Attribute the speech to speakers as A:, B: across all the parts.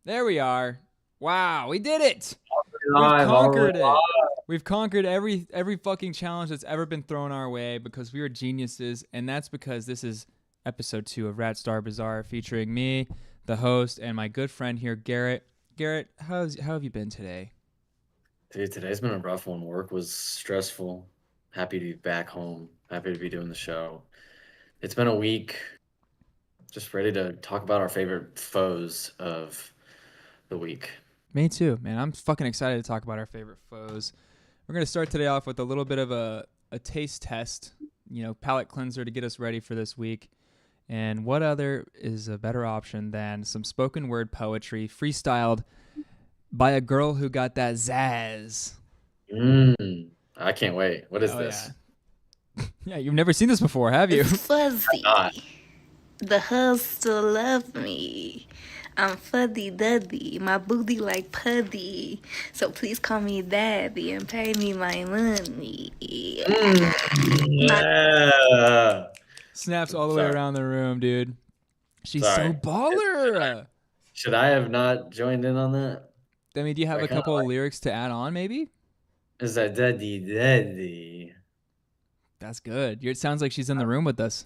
A: There we are. Wow, we did it. We've
B: Live, are we
A: conquered it.
B: live?
A: We've conquered every fucking challenge that's ever been thrown our way because we are geniuses, and that's because this is episode 2 of Wratt Starr Bazaar featuring me, the host, and my good friend here, Garrett. Garrett, how have you been today?
B: Dude, today's been a rough one. Work was stressful. Happy to be back home. Happy to be doing the show. It's been a week. Just ready to talk about our favorite foes of the week.
A: Me too, man. I'm fucking excited to talk about our favorite foes. We're gonna start today off with a little bit of a taste test, palate cleanser to get us ready for this week. And what other is a better option than some spoken word poetry freestyled by a girl who got that zazz?
B: I can't wait. What is
A: Oh yeah,
B: this?
A: yeah. You've never seen this before, have you?
C: It's
B: Ah,
C: fuzzy. The hugs still love me. I'm fuddy duddy, my booty like putty. So please call me daddy and pay me my money. My
B: yeah.
A: Snaps all the way
B: Sorry.
A: around the room, dude. She's so
B: Sorry.
A: baller.
B: Should I have not joined in on that?
A: I mean, do you have
B: I
A: a
B: kind of
A: couple of
B: like
A: lyrics to add on, maybe?
B: is that daddy.
A: That's good. It sounds like she's in the room with us.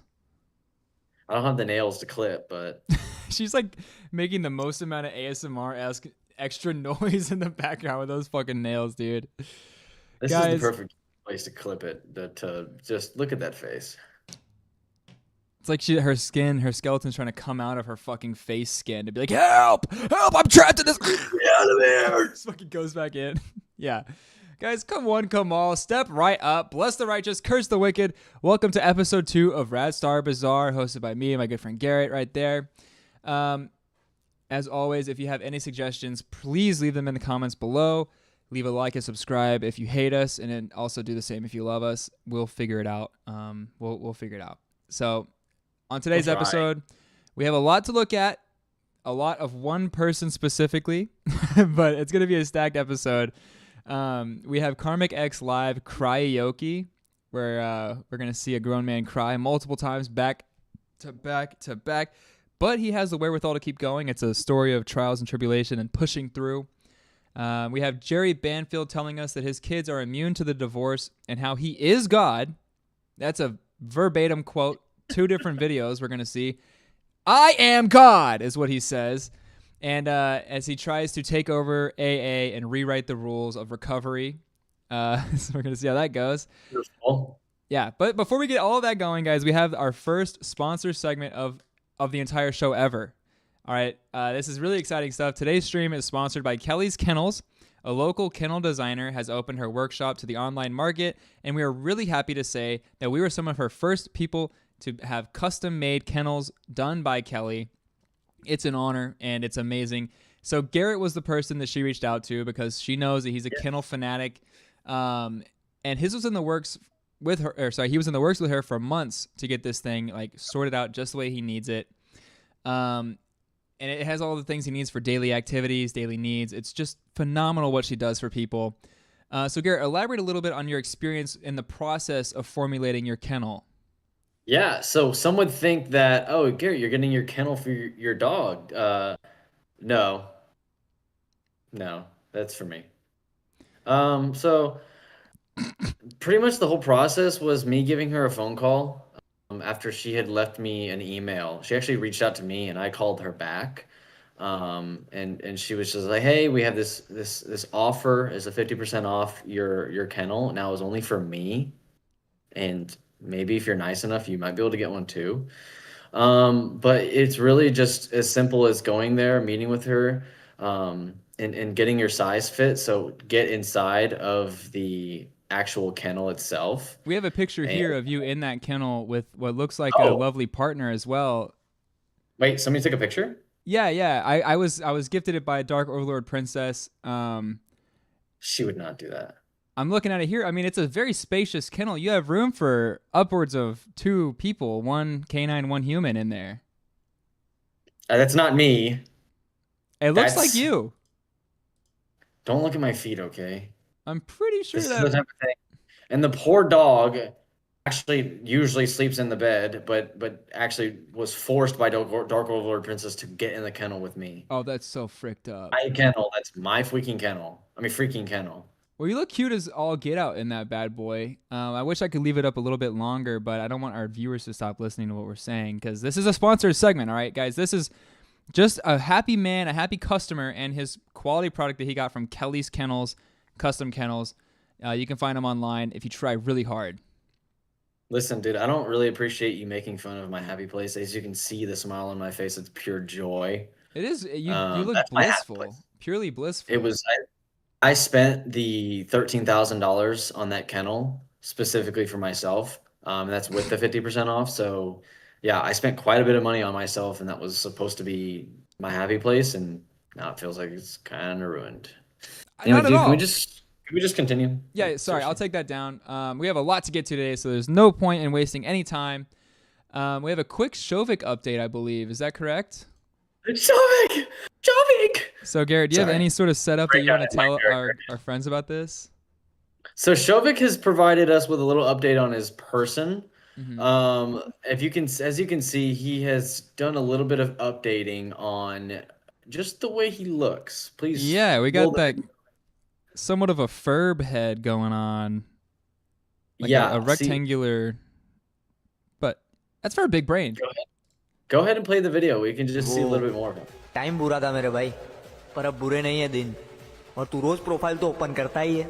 B: I don't have the nails to clip, but
A: She's like making the most amount of ASMR esque extra noise in the background with those fucking nails, dude.
B: this is the
A: Guys,
B: perfect place to clip it. To just look at that face.
A: it's like her skeleton's trying to come out of her fucking face skin to be like, help, help, I'm trapped in this.
B: Get out of there!
A: Just fucking goes back in. Yeah. Guys, come one, come all, step right up, bless the righteous, curse the wicked. Welcome to episode 2 of Wratt Starr Bazaar, hosted by me and my good friend Garrett right there. Um, as always, if you have any suggestions, please leave them in the comments below. Leave a like and subscribe if you hate us, and then also do the same if you love us. We'll figure it out. We'll figure it out. So, on
B: We'll
A: today's
B: try.
A: episode, we have a lot to look at, a lot of one person specifically, but it's gonna be a stacked episode. We have Karmic X live Cryoke, where we're gonna see a grown man cry multiple times back to back to back, but he has the wherewithal to keep going. It's a story of trials and tribulation and pushing through. We have Jerry Banfield telling us that his kids are immune to the divorce and how he is God. That's a verbatim quote. 2 different videos we're gonna see. I am God is what he says. And as he tries to take over AA and rewrite the rules of recovery, so we're going to see how that goes.
B: Beautiful.
A: Yeah, but before we get all of that going, guys, we have our first sponsor segment of the entire show ever. All right, this is really exciting stuff. Today's stream is sponsored by Kelly's Kennels. A local kennel designer has opened her workshop to the online market, and we are really happy to say that we were some of her first people to have custom-made kennels done by Kelly. It's an honor and it's amazing. So Garrett was the person that she reached out to because she knows that he's a kennel fanatic, and his was in the works with her. Or sorry, he was in the works with her for months to get this thing like sorted out just the way he needs it. And it has all the things he needs for daily activities, daily needs. It's just phenomenal what she does for people. So Garrett, elaborate a little bit on your experience in the process of formulating your kennel.
B: Yeah, so some would think that, oh, Garrett, you're getting your kennel for your dog. No, no, that's for me. So pretty much the whole process was me giving her a phone call after she had left me an email. She actually reached out to me and I called her back. And she was just like, "Hey, we have this offer is a 50% off your kennel. Now it's only for me, and maybe if you're nice enough, you might be able to get one too." But it's really just as simple as going there, meeting with her, and getting your size fit. So get inside of the actual kennel itself.
A: We have a picture
B: And
A: here of you in that kennel with what looks like a
B: oh,
A: lovely partner as well.
B: wait, somebody took a picture?
A: Yeah, yeah. I was gifted it by a Dark Overlord princess.
B: She would not do that.
A: I'm looking at it here. I mean, it's a very spacious kennel. You have room for upwards of 2 people, one canine, one human in there.
B: That's not me.
A: It looks like
B: That's
A: you.
B: don't look at my feet, okay?
A: I'm pretty sure
B: This is the
A: that.
B: type of thing. And the poor dog actually usually sleeps in the bed, but actually was forced by Dark Overlord Princess to get in the kennel with me.
A: Oh, that's so fricked up.
B: My kennel. That's my freaking kennel. I mean, freaking kennel.
A: Well, you look cute as all get out in that bad boy. I wish I could leave it up a little bit longer, but I don't want our viewers to stop listening to what we're saying because this is a sponsored segment, all right, guys? This is just a happy man, a happy customer, and his quality product that he got from Kelly's Kennels, Custom Kennels. You can find them online if you try really hard.
B: Listen, dude, I don't really appreciate you making fun of my happy place. As you can see, the smile on my face, it's pure joy.
A: It is. You look
B: That's my happy
A: blissful,
B: place.
A: purely blissful.
B: It was. I spent the $13,000 on that kennel specifically for myself. That's with the 50% off. So, yeah, I spent quite a bit of money on myself, and that was supposed to be my happy place, and now it feels like it's kind of ruined. Anyway,
A: Not at
B: dude,
A: all.
B: can we just continue?
A: Yeah, sorry, I'll take that down. We have a lot to get to today, so there's no point in wasting any time. We have a quick Shovik update, I believe. Is that correct?
B: Shovik!
A: So, Garrett, do you have any sort of setup that you want to tell our friends about this?
B: So Shovik has provided us with a little update on his person.
A: Mm-hmm.
B: As you can see, he has done a little bit of updating on just the way he looks. Please.
A: Yeah, we got that somewhat of a furb head going on. Like a rectangular, but that's for a big brain.
B: Go ahead and play the video. We can just see a little bit more of him.
D: Time बुरा था मेरे भाई, पर अब बुरे नहीं है दिन, और तू रोज प्रोफाइल तो ओपन करता ही है,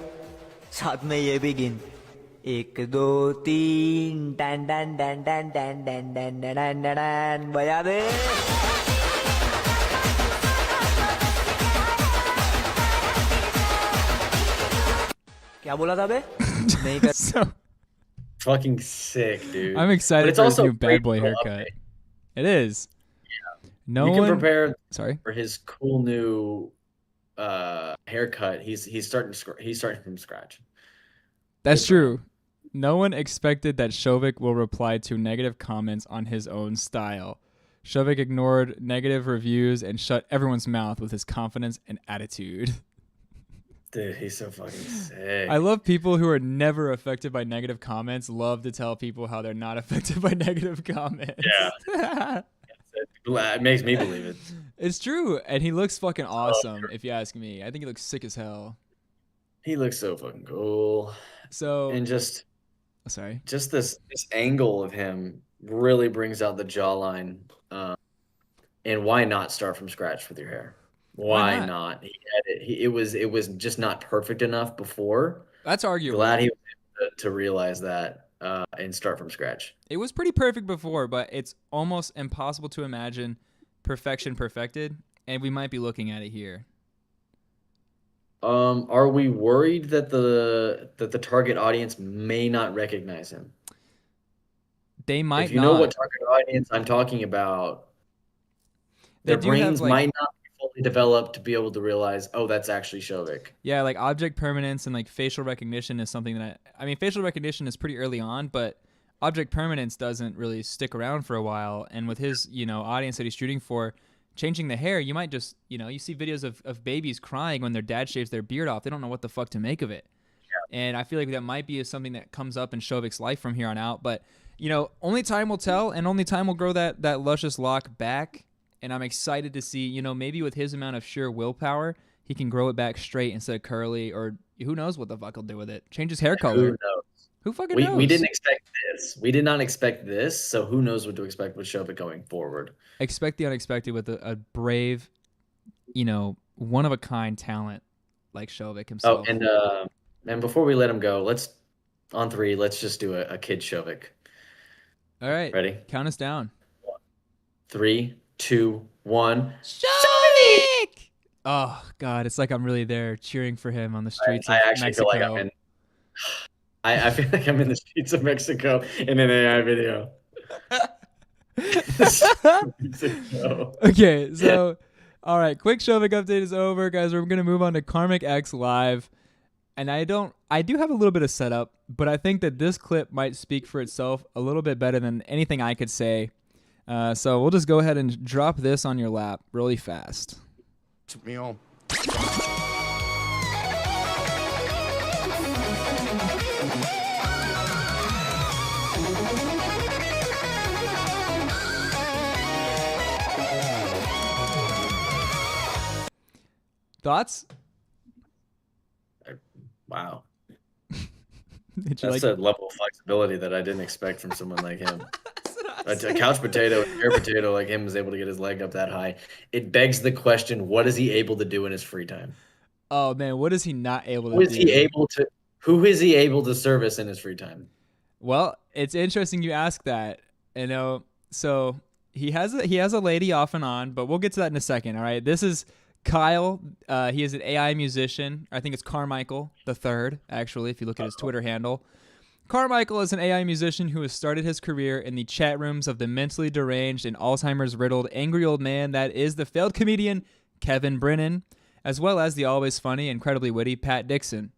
D: साथ में ये भी गिन 1 2 3 done done done done done done done done done बजा दे। क्या बोला था बे? नहीं कर।
A: So
B: Fucking sick, dude.
A: I'm excited
B: it's
A: for his
B: also
A: new
B: a
A: bad
B: great
A: boy
B: little
A: haircut.
B: update.
A: It is.
B: Yeah.
A: No
B: You can
A: one.
B: prepare
A: Sorry.
B: for his cool new haircut. He's starting from scratch.
A: That's true. No one expected that Shovik will reply to negative comments on his own style. Shovik ignored negative reviews and shut everyone's mouth with his confidence and attitude.
B: Dude, he's so fucking sick.
A: I love people who are never affected by negative comments love to tell people how they're not affected by negative comments.
B: Yeah. It makes me believe it.
A: It's true. And he looks fucking awesome, if you ask me. I think he looks sick as hell.
B: He looks so fucking cool.
A: So,
B: And just this angle of him really brings out the jawline. And why not start from scratch with your hair? Why not? It was just not perfect enough before.
A: That's arguable.
B: Glad he was able to realize that and start from scratch.
A: It was pretty perfect before, but it's almost impossible to imagine perfection perfected, and we might be looking at it here.
B: Are we worried that the target audience may not recognize him?
A: They might not.
B: If you know what target audience I'm talking about, their brains might not be fully developed to be able to realize, oh, that's actually Shovik.
A: Yeah, like object permanence and like facial recognition is something that I mean, facial recognition is pretty early on, but object permanence doesn't really stick around for a while. And with his, audience that he's shooting for, changing the hair, you might just, you see videos of babies crying when their dad shaves their beard off. They don't know what the fuck to make of it. Yeah. And I feel like that might be something that comes up in Shovik's life from here on out. But, only time will tell, and only time will grow that luscious lock back. And I'm excited to see, maybe with his amount of sheer willpower, he can grow it back straight instead of curly, or who knows what the fuck he'll do with it. Change his hair color.
B: Who knows?
A: Who fucking knows?
B: We didn't expect this. We did not expect this, so who knows what to expect with Shovik going forward.
A: Expect the unexpected with a brave, one-of-a-kind talent like Shovik himself.
B: Oh, and before we let him go, let's just do a kid Shovik.
A: All right.
B: Ready?
A: Count us down.
B: 3, 2, 1.
A: Shovik! Oh, God. It's like I'm really there cheering for him on the streets of Mexico.
B: Feel like I feel like I'm in the streets of Mexico in an AI video.
A: Okay, so, all right. Quick Shovik update is over, guys. We're going to move on to Karmic X Live. And I do have a little bit of setup, but I think that this clip might speak for itself a little bit better than anything I could say. So we'll just go ahead and drop this on your lap really fast.
E: Took me home.
A: Thoughts?
B: Wow.
A: Did you
B: That's
A: like
B: a level of flexibility that I didn't expect from someone like him. A couch potato, a air potato like him is able to get his leg up that high. It begs the question, what is he able to do in his free time?
A: Oh man, what is he not able to
B: Who is
A: do?
B: who is he able to service in his free time?
A: Well, it's interesting you ask that. You know, so he has a lady off and on, but we'll get to that in a second. All right, this is Kyle. He is an AI musician. I think it's Carmichael the Third, actually, if you look at his Twitter handle. Carmichael is an AI musician who has started his career in the chat rooms of the mentally deranged and Alzheimer's riddled angry old man that is the failed comedian Kevin Brennan, as well as the always funny, incredibly witty Pat Dixon.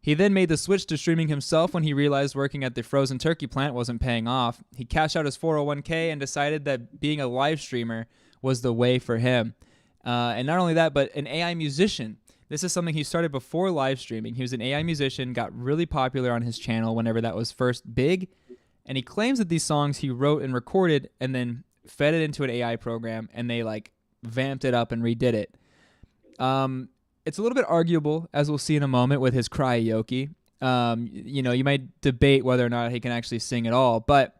A: He then made the switch to streaming himself when he realized working at the frozen turkey plant wasn't paying off. He cashed out his 401k and decided that being a live streamer was the way for him. And not only that, but an AI musician. This is something he started before live streaming. He was an AI musician, got really popular on his channel whenever that was first big, and he claims that these songs he wrote and recorded and then fed it into an AI program, and they like vamped it up and redid it. It's a little bit arguable, as we'll see in a moment, with his karaoke. You know, you might debate whether or not he can actually sing at all, but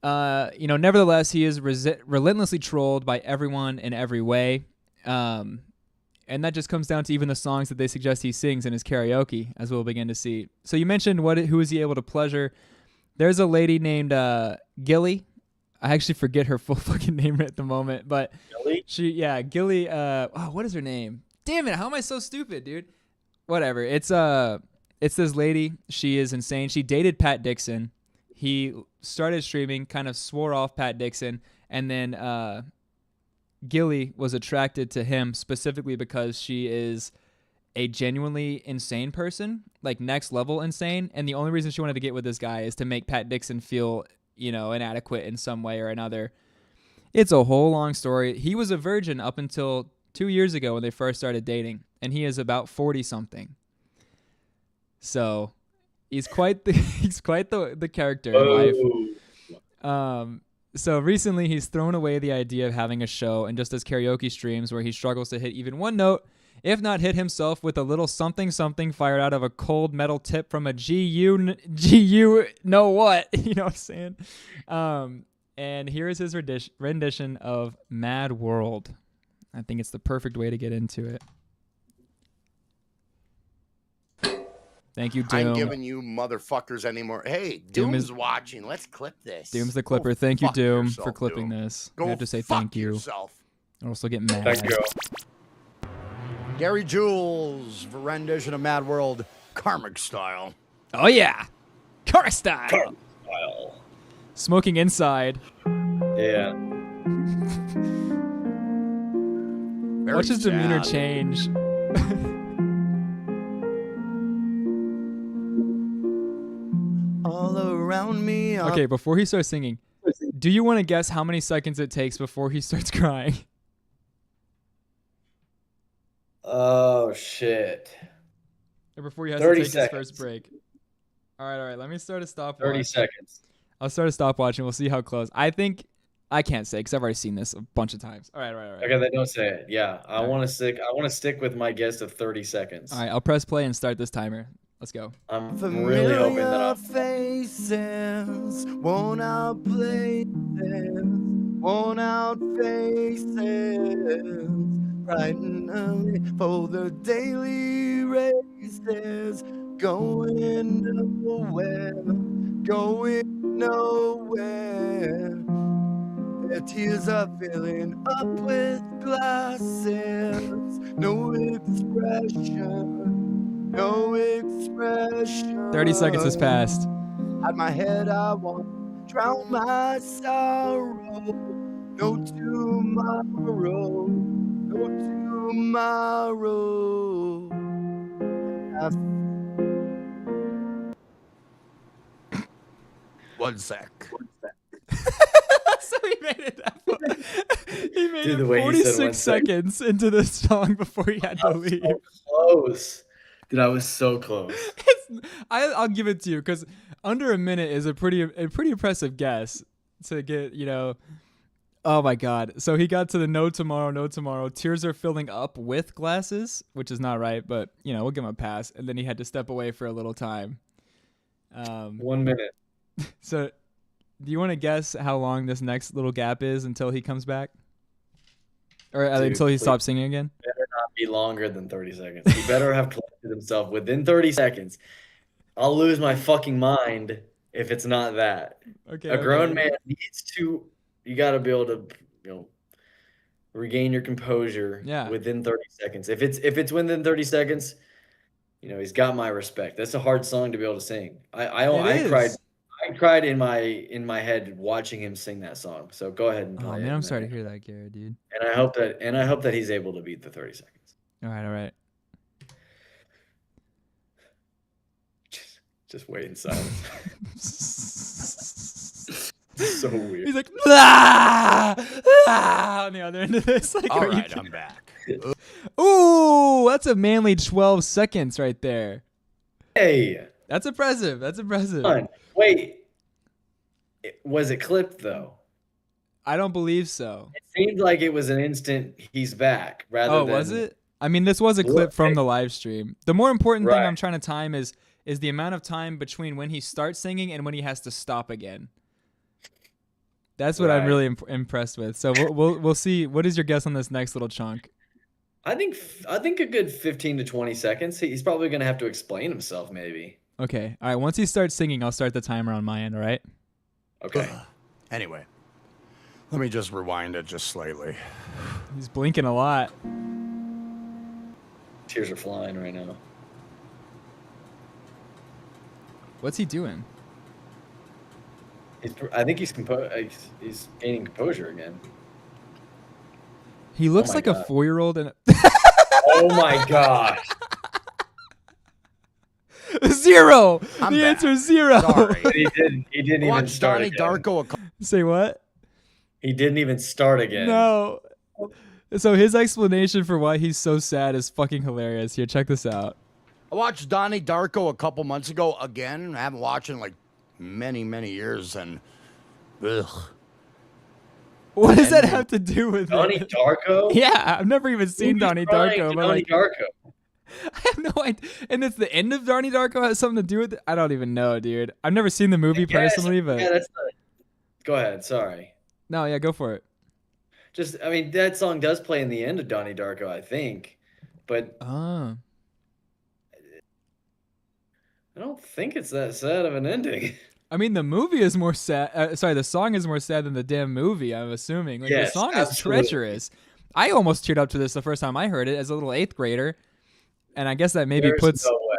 A: you know, nevertheless, he is relentlessly trolled by everyone in every way. And that just comes down to even the songs that they suggest he sings in his karaoke, as we'll begin to see. So you mentioned who is he able to pleasure? There's a lady named Gilly. I actually forget her full fucking name at the moment, but
B: Gilly?
A: Gilly. What is her name? Damn it! How am I so stupid, dude? Whatever. It's this lady. She is insane. She dated Pat Dixon. He started streaming, kind of swore off Pat Dixon, and then Gilly was attracted to him specifically because she is a genuinely insane person, like next level insane. And the only reason she wanted to get with this guy is to make Pat Dixon feel, you know, inadequate in some way or another. It's a whole long story. He was a virgin up until 2 years ago when they first started dating, and he is about 40 something. So he's quite the character in life. So recently he's thrown away the idea of having a show and just does karaoke streams where he struggles to hit even one note, if not hit himself with a little something something fired out of a cold metal tip from a GU know what, you know what I'm saying? And here is his rendition of Mad World. I think it's the perfect way to get into it. Thank you, Doom.
E: I ain't giving you motherfuckers anymore. Hey, Doom's watching. Let's clip this.
A: Doom's the clipper. Thank you, Doom,
E: yourself,
A: for clipping
E: Doom.
A: this.
E: Go
A: I have to say
E: fuck
A: thank you.
E: yourself.
A: I also get mad.
B: Thank you.
E: Gary Jules for rendition of Mad World, Karmic style.
A: Oh, yeah. Karmic style.
B: Wow.
A: Smoking inside.
B: Yeah.
A: Watch his demeanor change.
E: All around me.
A: Okay, before he starts singing, do you want to guess how many seconds it takes before he starts crying?
B: Oh, shit.
A: Or before he has to
B: 30
A: take
B: seconds.
A: his first break? All right. Let me start a stopwatch.
B: 30 seconds.
A: I'll start a stopwatch and we'll see how close. I think I can't say because I've already seen this a bunch of times. All right.
B: Okay, then don't say it. Yeah, I want to stick with my guess of 30 seconds.
A: All right, I'll press play and start this timer. Let's go.
B: I'm really hoping that I'll...
E: faces, worn out places, worn out faces, bright and early for the daily races, going nowhere, going nowhere. Their tears are filling up with glasses, no expression, no expression.
A: 30 seconds has passed.
E: At my head I want to drown my sorrow. No tomorrow, no tomorrow. One sec.
A: So he made it that far. He made
B: Dude,
A: it
B: the way he said
A: 46
B: 1 second.
A: seconds into the song before he had to leave.
B: So close. Dude, I was so close.
A: I'll give it to you because under a minute is a pretty impressive guess to get, you know. Oh my God. So he got to the no tomorrow, no tomorrow. Tears are filling up with glasses, which is not right, but you know, we'll give him a pass. And then he had to step away for a little time.
B: 1 minute.
A: So do you want to guess how long this next little gap is until he comes back? Or until he
B: please.
A: stops singing again?
B: Better not be longer than 30 seconds. He better have collected himself within 30 seconds. I'll lose my fucking mind if it's not that.
A: Okay.
B: A grown man needs to. You got to be able to, you know, regain your composure within 30 seconds. If it's within 30 seconds, you know, he's got my respect. That's a hard song to be able to sing. I cried in my head watching him sing that song. So go ahead and play it.
A: Oh man, I'm sorry to hear that, Garrett, dude.
B: And I hope that he's able to beat the 30 seconds.
A: All right.
B: Just wait in silence. So weird.
A: He's like, ah! Ah! On the other end of this. Like,
E: All right, I'm back.
A: Ooh, that's a manly 12 seconds right there.
B: Hey.
A: That's impressive.
B: Come on. Wait. Was it clipped though?
A: I don't believe so.
B: It seemed like it was an instant he's back rather than.
A: Oh, was it? I mean, this was a clip from the live stream. The more important thing I'm trying to time is the amount of time between when he starts singing and when he has to stop again. That's what I'm really impressed with. So we'll see. What is your guess on this next little chunk?
B: I think a good 15 to 20 seconds. He's probably going to have to explain himself maybe.
A: Okay. All right. Once he starts singing, I'll start the timer on my end. All right.
B: Okay.
E: Anyway, let me just rewind it just slightly.
A: He's blinking a lot.
B: Tears are flying right now.
A: What's he doing?
B: I think he's gaining composure again.
A: He looks like a 4-year-old and
B: oh my gosh.
A: 0.
E: I'm
A: the
E: back.
A: answer is 0.
E: Sorry.
B: He didn't even
E: Watch
B: start
E: Donnie
B: again.
E: Darko.
A: Say what?
B: He didn't even start again.
A: No. So his explanation for why he's so sad is fucking hilarious. Here, check this out.
E: I watched Donnie Darko a couple months ago again. I haven't watched it in like many years, and ugh.
A: What does that have to do with
B: Donnie
A: it?
B: Darko?
A: Yeah, I've never even seen Donnie Darko. But
B: Donnie
A: like,
B: Darko.
A: I have no idea. And it's the end of Donnie Darko has something to do with it? I don't even know, dude. I've never seen the movie personally, but
B: Yeah, go ahead. Sorry.
A: no, yeah, go for it.
B: I mean, that song does play in the end of Donnie Darko, I think, but
A: Oh.
B: I don't think it's that sad of an ending.
A: I mean, the movie is more sad. The song is more sad than the damn movie, I'm assuming. Like,
B: Yes,
A: the song is
B: absolutely.
A: treacherous. I almost teared up to this the first time I heard it as a little 8th grader. And I guess that maybe
B: There's
A: puts...
B: no way.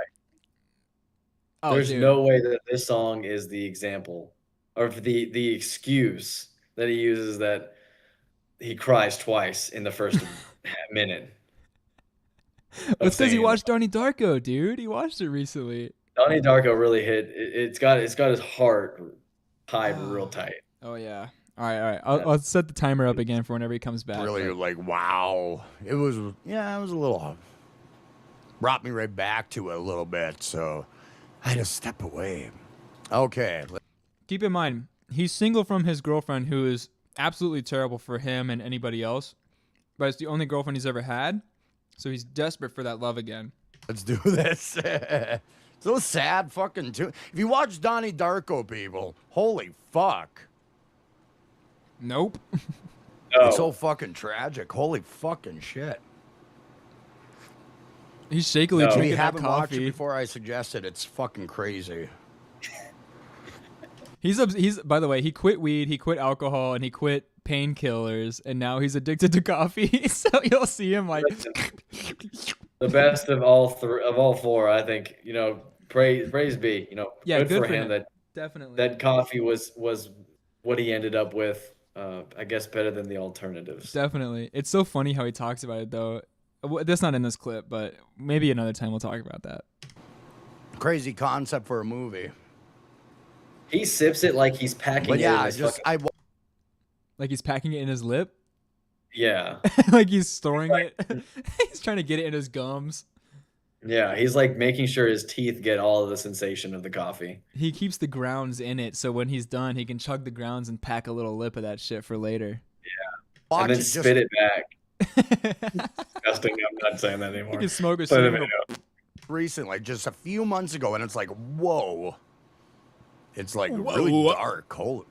A: Oh,
B: There's
A: dude.
B: no way that this song is the example or the excuse that he uses that he cries twice in the first minute.
A: It's because he watched Donnie Darko, dude. He watched it recently.
B: Donnie Darko really hit. It's got his heart tied real tight.
A: Oh, yeah. All right. I'll set the timer up again for whenever he comes back.
E: Really, like, wow. It was a little, brought me right back to it a little bit, so I had to step away. Okay.
A: Keep in mind, he's single from his girlfriend, who is absolutely terrible for him and anybody else, but it's the only girlfriend he's ever had, so he's desperate for that love again.
E: Let's do this. So sad fucking tune. If you watch Donnie Darko, people, holy fuck.
A: Nope.
B: No.
E: It's so fucking tragic. Holy fucking shit.
A: He's shakily
B: No.
E: If
A: drinking
E: you
A: that
E: haven't watched it
A: coffee.
E: before I suggested, it's fucking crazy.
A: He's by the way, he quit weed, he quit alcohol, and he quit painkillers, and now he's addicted to coffee. So you'll see him like
B: The best of all four, I think. You know, praise be. You know,
A: Yeah,
B: good for him that
A: definitely.
B: that coffee was what he ended up with. I guess better than the alternatives.
A: Definitely. It's so funny how he talks about it, though. That's not in this clip, but maybe another time we'll talk about that.
E: Crazy concept for a movie.
B: He sips it like he's packing
E: But
B: it in
E: yeah,
B: his
E: just
B: fucking...
A: Like he's packing it in his lip,
B: Yeah.
A: like he's storing it. He's trying to get it in his gums.
B: Yeah, he's like making sure his teeth get all of the sensation of the coffee.
A: He keeps the grounds in it, so when he's done, he can chug the grounds and pack a little lip of that shit for later.
B: And
E: Watch
B: then
E: it.
B: spit it back.
A: He
B: Disgusting. I'm not saying that anymore.
A: can smoke a
B: Play the
A: cigarette.
B: video.
E: recently, just a few months ago, and it's like, whoa. It's like
A: Whoa.
E: really dark, cold,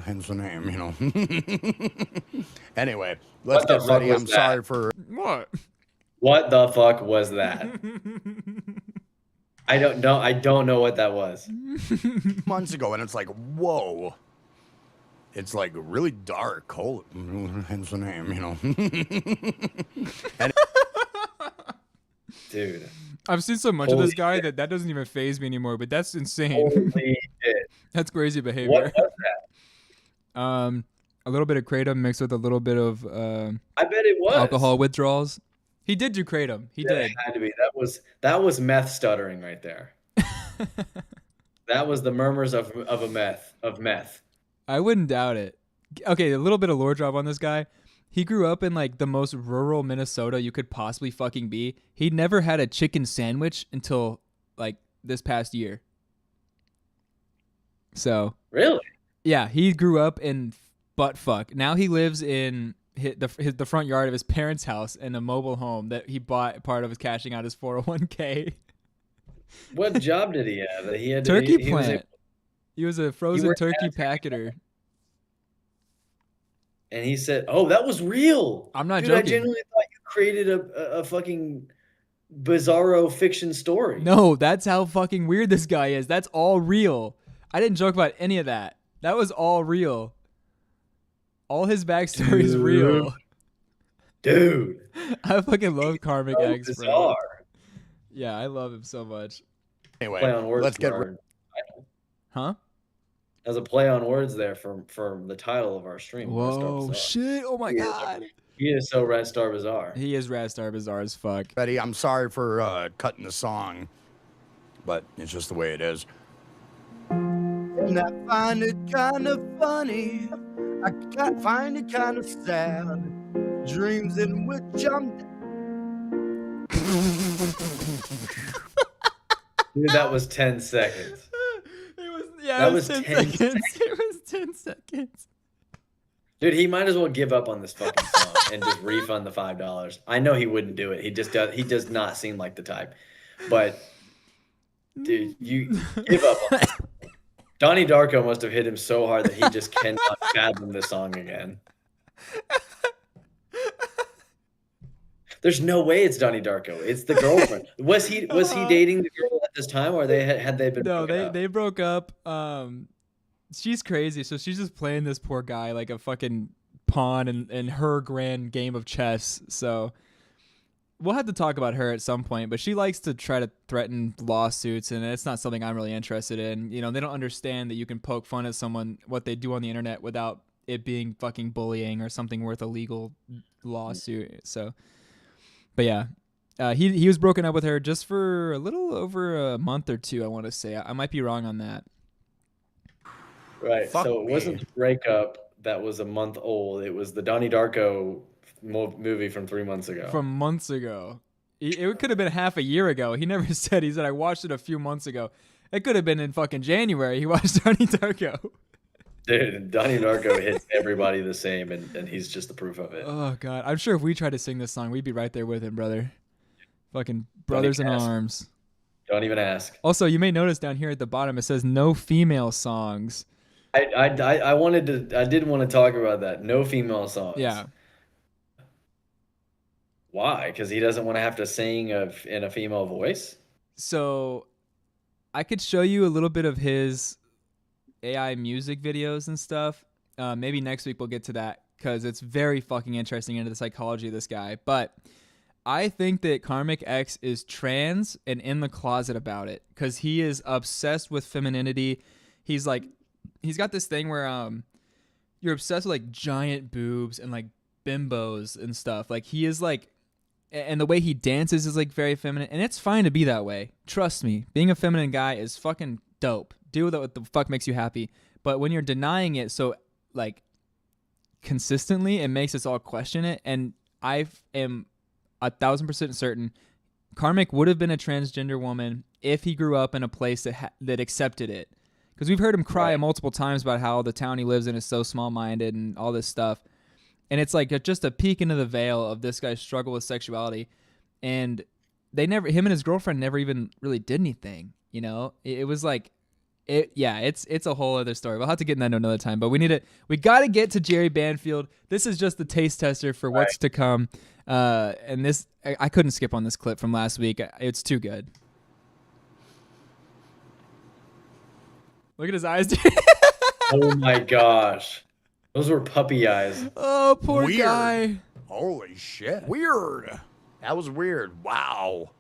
E: hence the name, you know. Anyway, let's
B: What the
E: get
B: fuck
E: ready.
B: was
E: I'm
B: that?
E: sorry for
A: What?
B: What the fuck was that? I don't know. I don't know what that was.
E: months ago, and it's like, whoa. It's like really dark, cold, hence the name, you know. And
B: Dude.
A: I've seen so much of
B: Holy
A: this guy
B: shit.
A: that doesn't even faze me anymore, but that's insane.
B: Holy shit.
A: That's crazy behavior.
B: What was that?
A: A little bit of kratom mixed with a little bit of
B: I bet it was.
A: alcohol withdrawals. He did do kratom. He
B: Yeah,
A: did.
B: it had to be. That was meth stuttering right there. That was the murmurs of meth.
A: I wouldn't doubt it. Okay, a little bit of lore drop on this guy. He grew up in like the most rural Minnesota you could possibly fucking be. He never had a chicken sandwich until like this past year. So
B: Really?
A: yeah, he grew up in butt fuck. Now he lives in the front yard of his parents' house in a mobile home that he bought part of his cashing out his 401k.
B: What job did he have? That he had
A: Turkey
B: he was
A: plant. He was a frozen
B: worked
A: turkey
B: at a turkey
A: packeter.
B: and he said, "Oh, that was real."
A: I'm not
B: Dude, I
A: joking.
B: genuinely thought you created a fucking bizarro fiction story.
A: No, that's how fucking weird this guy is. That's all real. I didn't joke about any of that. That was all real. All his backstory is real.
B: Dude.
A: I fucking love Karmic
B: So
A: X, bro.
B: bizarre.
A: Yeah, I love him so much.
E: anyway,
B: Play on words.
E: let's get
B: for
E: ready.
B: our title.
A: Huh?
B: As a play on words there for the title of our stream. Wratt Starr
A: Whoa,
B: Bizarre.
A: shit. Oh my
B: He is-
A: god.
B: He is so Wratt Starr Bizarre.
A: He is Wratt Starr Bizarre as fuck.
E: Ready. I'm sorry for cutting the song, but it's just the way it is. And I find it kind of funny. I find it kind of sad. Dreams in which I'm.
B: Dude, that was 10 seconds.
A: That
B: That was 10
A: seconds. It was 10 seconds.
B: Dude, he might as well give up on this fucking song and just refund the $5. I know he wouldn't do it. He does not seem like the type. But dude, you give up on it. Donnie Darko must have hit him so hard that he just cannot fathom this song again. There's no way it's Donnie Darko. It's the girlfriend. Was he dating the girl at this time, or had they been?
A: No,
B: broken up?
A: they broke up. She's crazy, so she's just playing this poor guy like a fucking pawn in her grand game of chess. So we'll have to talk about her at some point, but she likes to try to threaten lawsuits, and it's not something I'm really interested in. You know, they don't understand that you can poke fun at someone, what they do on the internet, without it being fucking bullying or something worth a legal lawsuit. So, but yeah. He was broken up with her just for a little over a month or two, I want to say. I might be wrong on that.
B: Right.
E: Fuck
B: So it
E: me.
B: wasn't the breakup that was a month old. It was the Donnie Darko movie from 3 months ago.
A: From months ago. It could have been half a year ago. He never said. He said, I watched it a few months ago. It could have been in fucking January. He watched Donnie Darko.
B: Dude, Donnie Darko hits everybody the same, and he's just the proof of it.
A: Oh, God. I'm sure if we tried to sing this song, we'd be right there with him, brother. Fucking brothers in
B: even ask.
A: arms.
B: Don't even ask.
A: Also, you may notice down here at the bottom, it says no female songs.
B: I did want to talk about that. No female songs.
A: Yeah.
B: Why? Because he doesn't want to have to sing in a female voice?
A: So I could show you a little bit of his AI music videos and stuff. Maybe next week we'll get to that because it's very fucking interesting into the psychology of this guy. But I think that Karmic X is trans and in the closet about it because he is obsessed with femininity. He's got this thing where you're obsessed with like giant boobs and like bimbos and stuff. Like he is like, and the way he dances is like very feminine, and it's fine to be that way. Trust me, being a feminine guy is fucking dope. Do what the fuck makes you happy. But when you're denying it so like consistently, it makes us all question it. And I am 1,000% certain Karmic would have been a transgender woman if he grew up in a place that accepted it. Because we've heard him cry multiple times about how the town he lives in is so small-minded and all this stuff. And it's like just a peek into the veil of this guy's struggle with sexuality. And him and his girlfriend never even really did anything. You know, it was like, it's a whole other story. We'll have to get in that another time. But we got to get to Jerry Banfield. This is just the taste tester for what's to come. And this, I couldn't skip on this clip from last week. It's too good. Look at his eyes, dude.
B: Oh my gosh. Those were puppy eyes.
A: Oh, poor
E: Weird.
A: guy.
E: Holy shit. Weird. That was weird. Wow.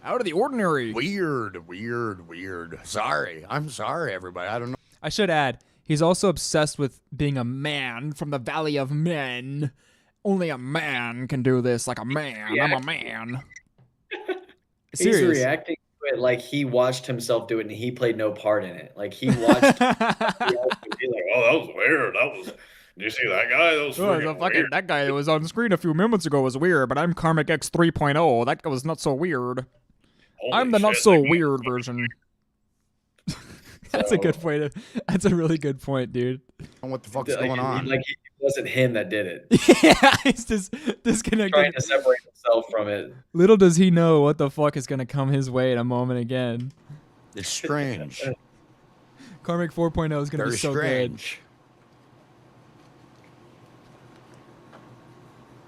A: Out of the ordinary.
E: Weird. Sorry. I'm sorry, everybody. I don't know.
A: I should add, he's also obsessed with being a man from the Valley of Men. Only a man can do this like a man.
B: Yeah.
A: I'm a man.
B: He's
A: Serious.
B: reacting to it like he watched himself do it and he played no part in it. Like he watched. He's like, oh, that was weird. Did you see that guy? That was weird.
A: That guy that was on screen a few minutes ago was weird, but I'm Karmic X 3.0. That was not so weird. I'm the not so weird version. That's a good point. That's a really good point, dude.
E: What the fuck's going on?
B: Like it wasn't him that did it.
A: Yeah, he's just disconnected.
B: Trying to separate himself from it.
A: Little does he know what the fuck is gonna come his way in a moment again.
E: It's strange.
A: Karmic 4.0 is gonna
E: Very
A: be so
E: strange.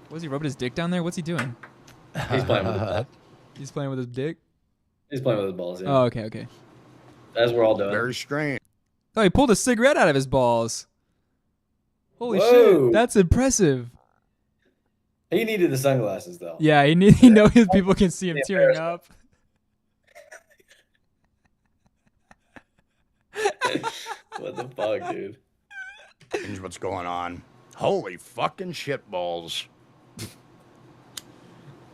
A: good. Was he rubbing his dick down there? What's he doing?
B: He's playing with his balls.
A: He's playing with his dick?
B: He's playing with his balls. Yeah.
A: Oh, okay.
B: As we're all doing.
E: Very strange.
A: Oh, he pulled a cigarette out of his balls. Holy
B: Whoa.
A: shit, that's impressive.
B: He needed the sunglasses though.
A: Yeah, he knows people can see him tearing up.
B: What the fuck, dude?
E: Change what's going on. Holy fucking shitballs.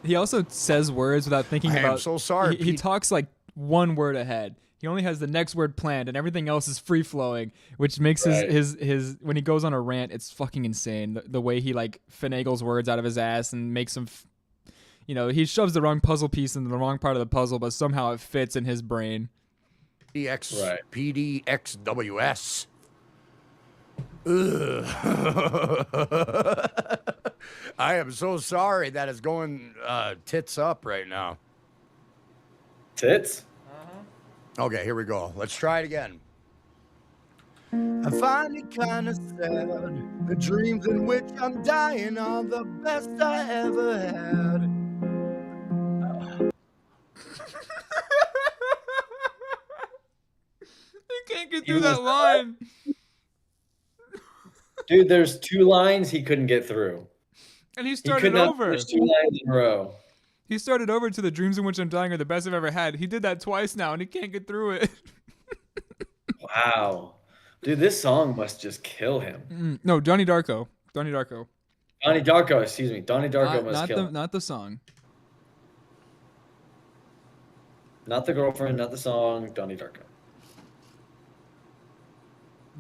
A: He also says words without thinking
E: I
A: about.
E: am so sorry.
A: He
E: Pete.
A: talks like one word ahead. He only has the next word planned, and everything else is free flowing, which makes his when he goes on a rant, it's fucking insane. The way he like finagles words out of his ass and makes them, he shoves the wrong puzzle piece into the wrong part of the puzzle, but somehow it fits in his brain.
E: PDXWS. Ugh. I am so sorry that is going tits up right now.
B: Tits?
E: Okay, here we go. Let's try it again. I find it kind of sad. The dreams in which I'm dying are the best I ever had.
A: He can't get through that line.
B: Dude, there's 2 lines he couldn't get through.
A: And he
B: He
A: started
B: could not
A: over.
B: finish 2 lines in a row.
A: He started over to the dreams in which I'm dying are the best I've ever had. He did that twice now, and he can't get through it.
B: Wow. Dude, this song must just kill him.
A: No, Donnie Darko. Donnie Darko.
B: Donnie Darko, excuse me. Donnie Darko must kill him.
A: Not the song.
B: Not the girlfriend, not the song, Donnie Darko.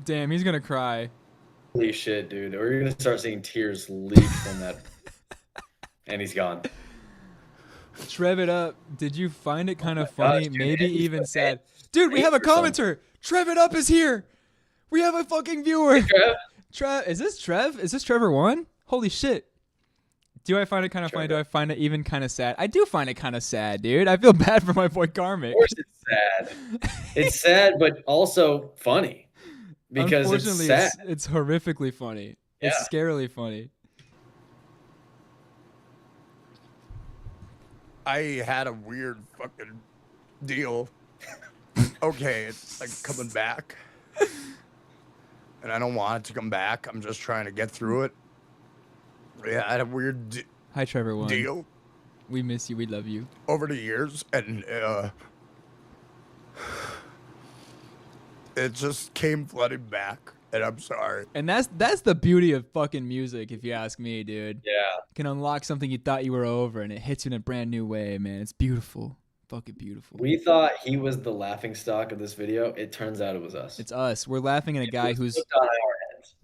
A: Damn, he's gonna cry.
B: Holy shit, dude. We're going to start seeing tears leak from that. And he's gone.
A: Trev it up. Did you find it kind of
B: my
A: funny?
B: gosh, dude,
A: Maybe
B: Andy's
A: even
B: so
A: sad.
B: bad.
A: Dude, we have a
B: Hate your song.
A: commenter. Trev it up is here. We have a fucking viewer.
B: Trev?
A: Trev, is this Trev? Is this Trevor 1? Holy shit. Do I find it kind of funny? Do I find it even kind of sad? I do find it kind of sad, dude. I feel bad for my boy Karmic.
B: Of course it's sad. It's sad, but also funny. Because it's
A: Unfortunately,
B: sad.
A: it's horrifically funny. It's
B: Yeah.
A: scarily funny.
E: I had a weird fucking deal. Okay, it's like coming back. And I don't want it to come back. I'm just trying to get through it. Yeah, I had a weird
A: Hi, Trevor 1.
E: deal
A: We miss you. We love you.
E: over the years, and it just came flooding back, and I'm sorry.
A: And that's the beauty of fucking music, if you ask me, dude.
B: Yeah.
A: Can unlock something you thought you were over, and it hits you in a brand new way, man. It's beautiful. Fucking beautiful.
B: We thought he was the laughing stock of this video. It turns out it was us.
A: It's us. We're laughing at a guy
B: It was
A: who's
B: flipped on our heads.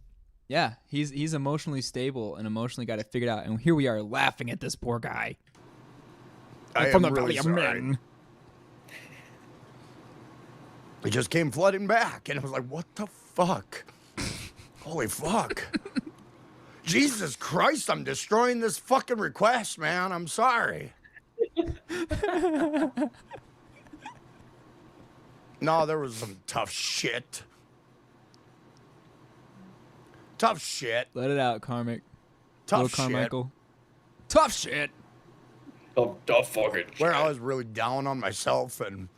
A: he's emotionally stable and emotionally got it figured out, and here we are laughing at this poor guy.
E: I
A: from
E: am
A: the
E: really
A: Valley of
E: sorry.
A: Men.
E: It just came flooding back, and I was like, what the fuck? Holy fuck. Jesus Christ, I'm destroying this fucking request, man. I'm sorry. No, there was some tough shit. Tough shit.
A: Let it out, Karmic.
E: Tough
A: Little
E: shit.
A: Carmichael. Tough shit.
B: Oh, fucking
E: Where I
B: shit.
E: was really down on myself and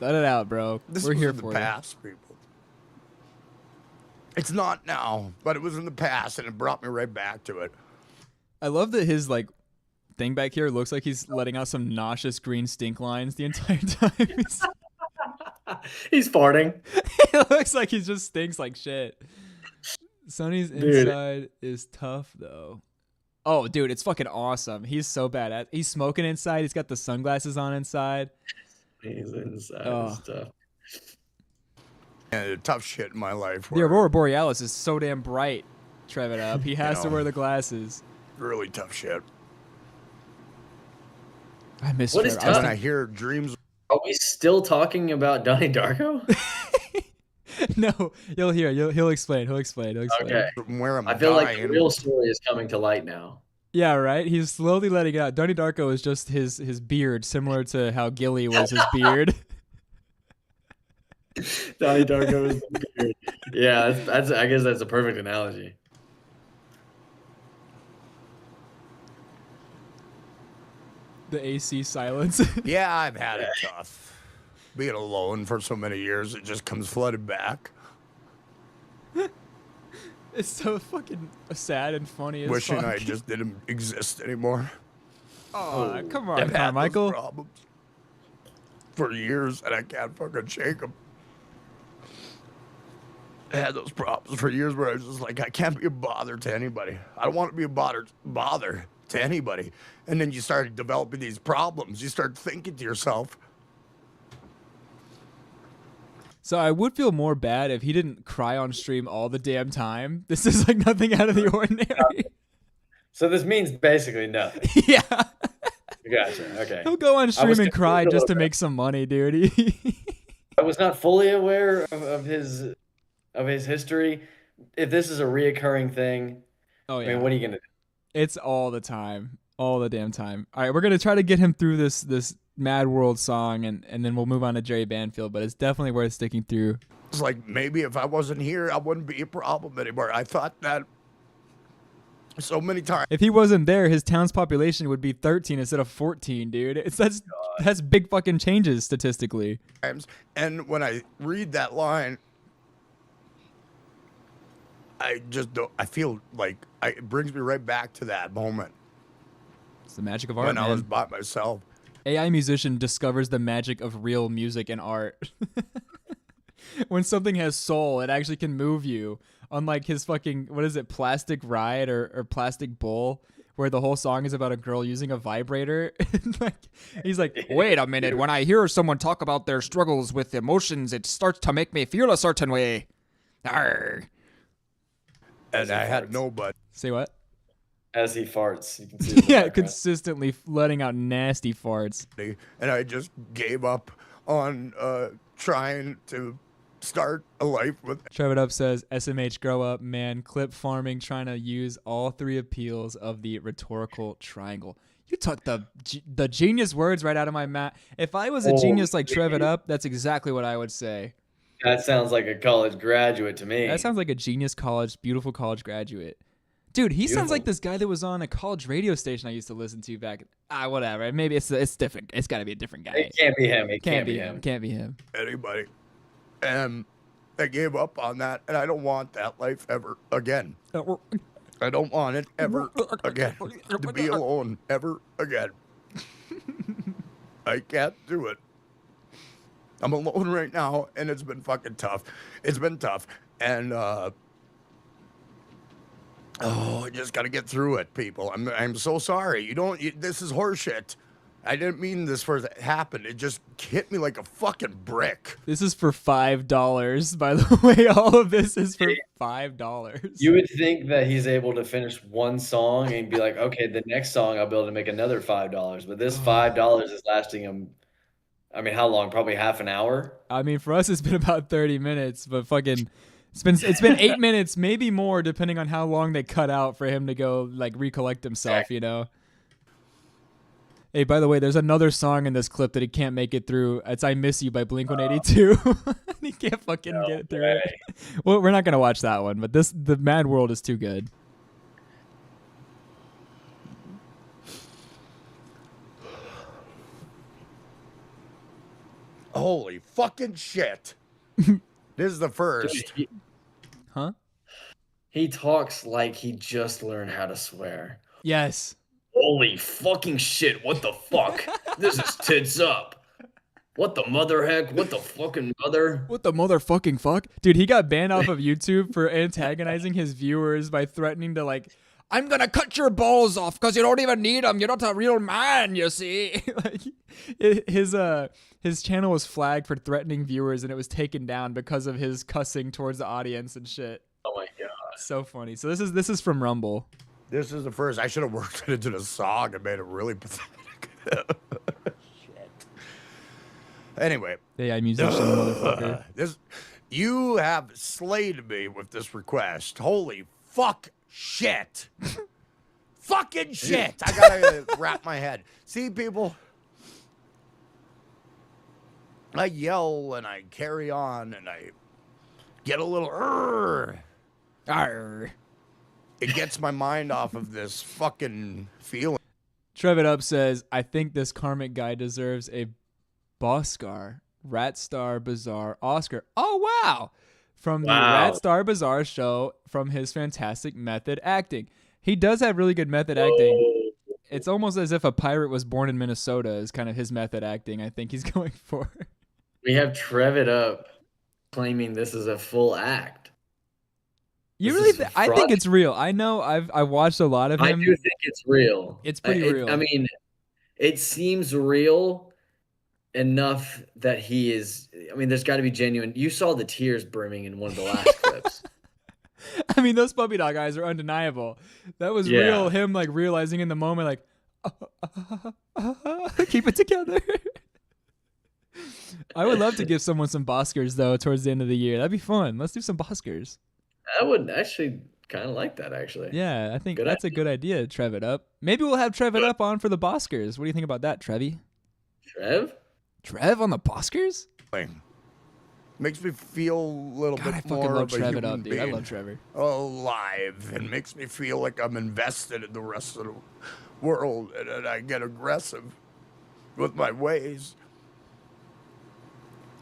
A: Let it out, bro.
E: this
A: We're
E: was
A: here
E: in the
A: for
E: past, people. It's not now, but it was in the past, and it brought me right back to it.
A: you. I love that his like thing back here looks like he's letting out some nauseous green stink lines the entire time.
B: He's farting.
A: It looks like he just stinks like shit. Sonny's
B: Dude.
A: inside is tough though. Oh, dude, it's fucking awesome. He's so bad. He's smoking inside. He's got the sunglasses on inside.
B: He's inside
A: Oh.
B: stuff.
E: And tough shit in my life.
A: The
E: where-
A: Aurora Borealis is so damn bright. Trev it up. He has to
E: know.
A: wear the glasses.
E: Really tough shit.
A: I miss
B: What is
A: Trevor. I was
B: tough?
E: When I hear dreams
B: Are we still talking about Donnie Darko?
A: No, you'll hear. He'll explain. He'll explain.
B: Okay.
E: where I'm
B: I feel like the
E: dying,
B: real story is coming to light now.
A: Yeah, right. He's slowly letting it out. Donnie Darko is just his beard, similar to how Gilly was his beard.
B: Donnie Darko is the beard. Yeah, that's. I guess that's a perfect analogy.
A: The AC silence.
E: Yeah, I've had it tough. Being alone for so many years, it just comes flooded back.
A: It's so fucking sad and funny as
E: Wishing
A: fuck.
E: I just didn't exist anymore.
A: Oh, come on,
E: I've had those
A: Carmichael.
E: problems for years, and I can't fucking shake them. I had those problems for years where I was just like, I can't be a bother to anybody. I don't want to be a bother to anybody. And then you start developing these problems. You start thinking to yourself,
A: So I would feel more bad if he didn't cry on stream all the damn time. This is like nothing out of the ordinary.
B: So this means basically nothing.
A: Yeah.
B: Gotcha. Okay.
A: He'll go on stream and
B: confused
A: cry
B: a
A: just
B: little
A: to
B: bit.
A: make some money, dude.
B: I was not fully aware of his history. If this is a reoccurring thing,
A: Oh
B: I
A: yeah.
B: mean, what are you gonna do?
A: It's all the time. All the damn time. All right, we're gonna try to get him through this Mad World song and then we'll move on to Jerry Banfield, but it's definitely worth sticking through.
E: it's like maybe if I wasn't here, I wouldn't be a problem anymore. I thought that so many times.
A: If he wasn't there, his town's population would be 13 instead of 14, dude. That's big fucking changes statistically.
E: And when I read that line, I just don't, I feel like it brings me right back to that moment
A: It's the magic of art,
E: when I was
A: man.
E: by myself.
A: AI musician discovers the magic of real music and art. When something has soul, it actually can move you. Unlike his fucking, what is it, Plastic Ride or Plastic Bull, where the whole song is about a girl using a vibrator. Like, he's like, wait a minute, when I hear someone talk about their struggles with emotions, it starts to make me feel a certain way. Arr.
E: And I had nobody.
A: Say what?
B: As he farts, you can see. it in the
A: Yeah,
B: background.
A: consistently letting out nasty farts.
E: And I just gave up on trying to start a life with.
A: Trevor Up says, SMH grow up, man. Clip farming, trying to use all three appeals of the rhetorical triangle. You took the genius words right out of my mouth. If I was a
B: Oh,
A: genius like Trevor Up, that's exactly what I would say.
B: That sounds like a college graduate to me.
A: That sounds like a genius college, beautiful college graduate. Dude, he sounds like
B: Beautiful.
A: this guy that was on a college radio station I used to listen to back. Whatever. Maybe it's different. It's got to be a different guy.
B: It can't be him. It
A: Can't be him. Can't be him.
E: Anybody. And I gave up on that, and I don't want that life ever again. I don't want it ever again. To be alone ever again. I can't do it. I'm alone right now, and it's been fucking tough. It's been tough. And, I just gotta get through it, people. I'm so sorry. This is horseshit. I didn't mean this for it to happen. It just hit me like a fucking brick.
A: This is for $5, by the way. All of this is for $5.
B: You would think that he's able to finish one song and be like, okay, the next song I'll be able to make another $5. But this $5 is lasting him. I mean, how long? Probably half an hour.
A: I mean, for us, it's been about 30 minutes, but fucking, it's been 8 minutes, maybe more, depending on how long they cut out for him to go like recollect himself. You know. Hey, by the way, there's another song in this clip that he can't make it through. It's "I Miss You" by Blink-182. He can't fucking get it through it. Well, we're not gonna watch that one, but the Mad World is too good.
E: Holy fucking shit. This is the first.
A: Huh?
B: He talks like he just learned how to swear.
A: Yes.
B: Holy fucking shit, what the fuck? This is tits up. What the mother heck? What the fucking mother?
A: What the motherfucking fuck? Dude, he got banned off of YouTube for antagonizing his viewers by threatening to like, I'm gonna cut your balls off because you don't even need them. You're not a real man, you see. Like, his channel was flagged for threatening viewers and it was taken down because of his cussing towards the audience and shit.
B: Oh my god.
A: So funny. So this is from Rumble.
E: This is the first. I should have worked it into the song and made it really pathetic. Shit. Anyway.
A: AI musician motherfucker.
E: You have slayed me with this request. Holy fuck shit. Fucking shit. I gotta wrap my head. See, people? I yell and I carry on and I get a little
A: Arr.
E: It gets my mind off of this fucking feeling.
A: Trev It Up says, I think this Karmic guy deserves a Boscar, Wratt Starr Bazaar Oscar. Oh, wow. From the Wratt Starr Bazaar show from his fantastic method acting. He does have really good method acting. It's almost as if a pirate was born in Minnesota is kind of his method acting I think he's going for.
B: We have Trev It Up claiming this is a full act.
A: You really? I think it's real. I know. I watched a lot of him.
B: I do think it's real.
A: It's pretty real.
B: I mean, it seems real enough that he is. I mean, there's got to be genuine. You saw the tears brimming in one of the last clips.
A: I mean, those puppy dog eyes are undeniable. That was real. Him like realizing in the moment, like, keep it together. I would love to give someone some Boskers though towards the end of the year. That'd be fun. Let's do some Boskers.
B: I would actually kind of like that, actually.
A: Yeah, I think that's a good idea, Trev It Up. Maybe we'll have Trev It Up on for the Boskers. What do you think about that, Trevi? Trev on the Boskers?
E: Makes me feel a little
A: God, I
E: bit
A: fucking
E: more
A: love
E: of a
A: Trev It
E: human
A: Up, dude. I
E: being
A: love Trevor.
E: alive, and makes me feel like I'm invested in the rest of the world, and I get aggressive with my ways.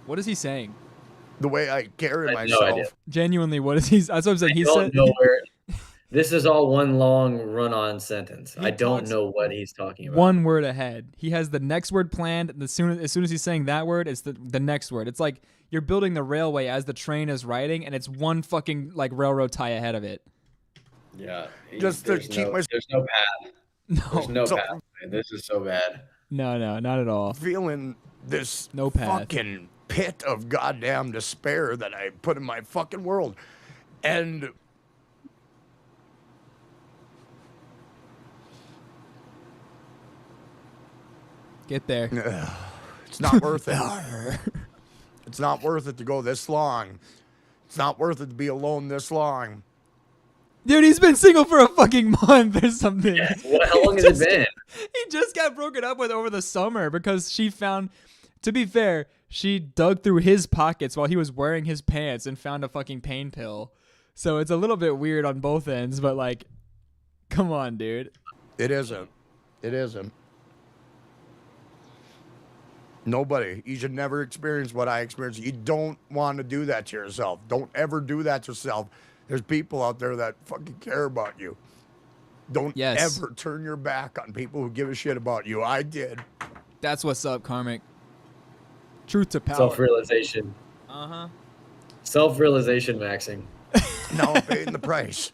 A: What is he saying?
E: The way I carry
B: I have no idea.
E: myself.
A: Genuinely, what is he? That's what I'm saying. He said.
B: This is all one long run-on sentence.
A: He
B: I don't
A: talks
B: know what he's talking about.
A: one word ahead. He has the next word planned. And as soon as he's saying that word, it's the next word. It's like you're building the railway as the train is riding, and it's one fucking like railroad tie ahead of it.
B: Yeah.
E: Just to keep my
B: There's no path.
A: No,
B: There's no path. Man. This is so bad.
A: no, not at all.
E: feeling this
A: No path.
E: fucking pit of goddamn despair that I put in my fucking world. And
A: Get there.
E: it's not worth it. It's not worth it to go this long. It's not worth it to be alone this long.
A: Dude, he's been single for a fucking month or something.
B: Yeah. How long has it been?
A: He just got broken up with over the summer because she found, to be fair, she dug through his pockets while he was wearing his pants and found a fucking pain pill. So it's a little bit weird on both ends, but like, come on, dude.
E: It isn't. It isn't. Nobody. You should never experience what I experienced. You don't want to do that to yourself. Don't ever do that to yourself. There's people out there that fucking care about you. Don't ever turn your back on people who give a shit about you. I did.
A: That's what's up, Karmic. Truth to power.
B: Self-realization.
A: Uh-huh.
B: Self-realization maxing.
E: Now I'm paying the price.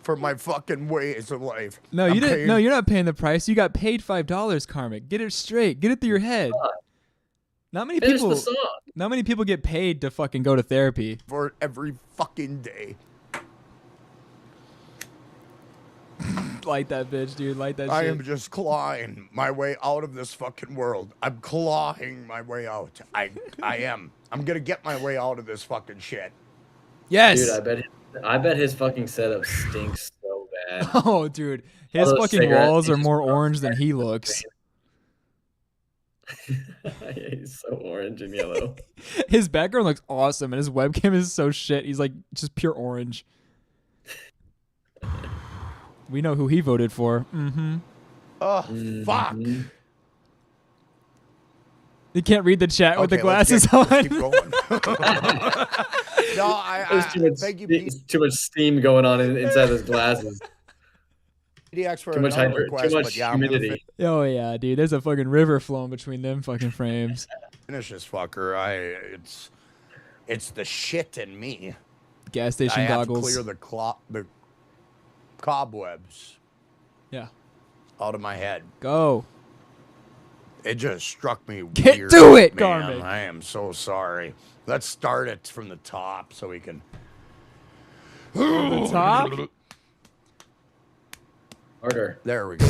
E: for my fucking ways of life.
A: No,
E: I'm
A: you didn't.
E: paying
A: No, you're not paying the price. You got paid $5, Karmic. Get it straight. Get it through your head. Not many
B: Finish
A: people.
B: the song.
A: Not many people get paid to fucking go to therapy.
E: for it every fucking day.
A: Light that bitch, dude. Light that
E: I
A: shit.
E: am just clawing my way out of this fucking world. I'm clawing my way out. I am. I'm gonna get my way out of this fucking shit.
A: Yes.
B: Dude, I bet his fucking setup stinks so bad.
A: Oh, dude. His
B: those
A: fucking
B: cigarettes,
A: walls
B: he
A: are
B: just
A: more
B: smokes
A: orange than he looks.
B: He's so orange and yellow.
A: His background looks awesome, and his webcam is so shit. He's like just pure orange. We know who he voted for. Mm-hmm.
E: Oh, fuck.
A: You can't read the chat with the
E: Okay,
A: glasses
E: let's
A: on.
E: keep going. No,
B: There's
E: thank you,
B: too much steam going on inside those glasses.
E: PDX, for
B: Too much
E: another request,
B: too
E: but
B: much
E: yeah, I'm gonna
B: humidity.
A: Oh yeah, dude. There's a fucking river flowing between them fucking frames.
E: finish this fucker. It's the shit in me.
A: Gas station
E: I have
A: goggles.
E: to clear the cobwebs
A: Yeah.
E: out of my head.
A: Go.
E: It just struck me
A: Get
E: weird,
A: to it,
E: man.
A: Garmin.
E: I am so sorry. Let's start it from the top so we can.
A: The top.
B: Harder.
E: There we go.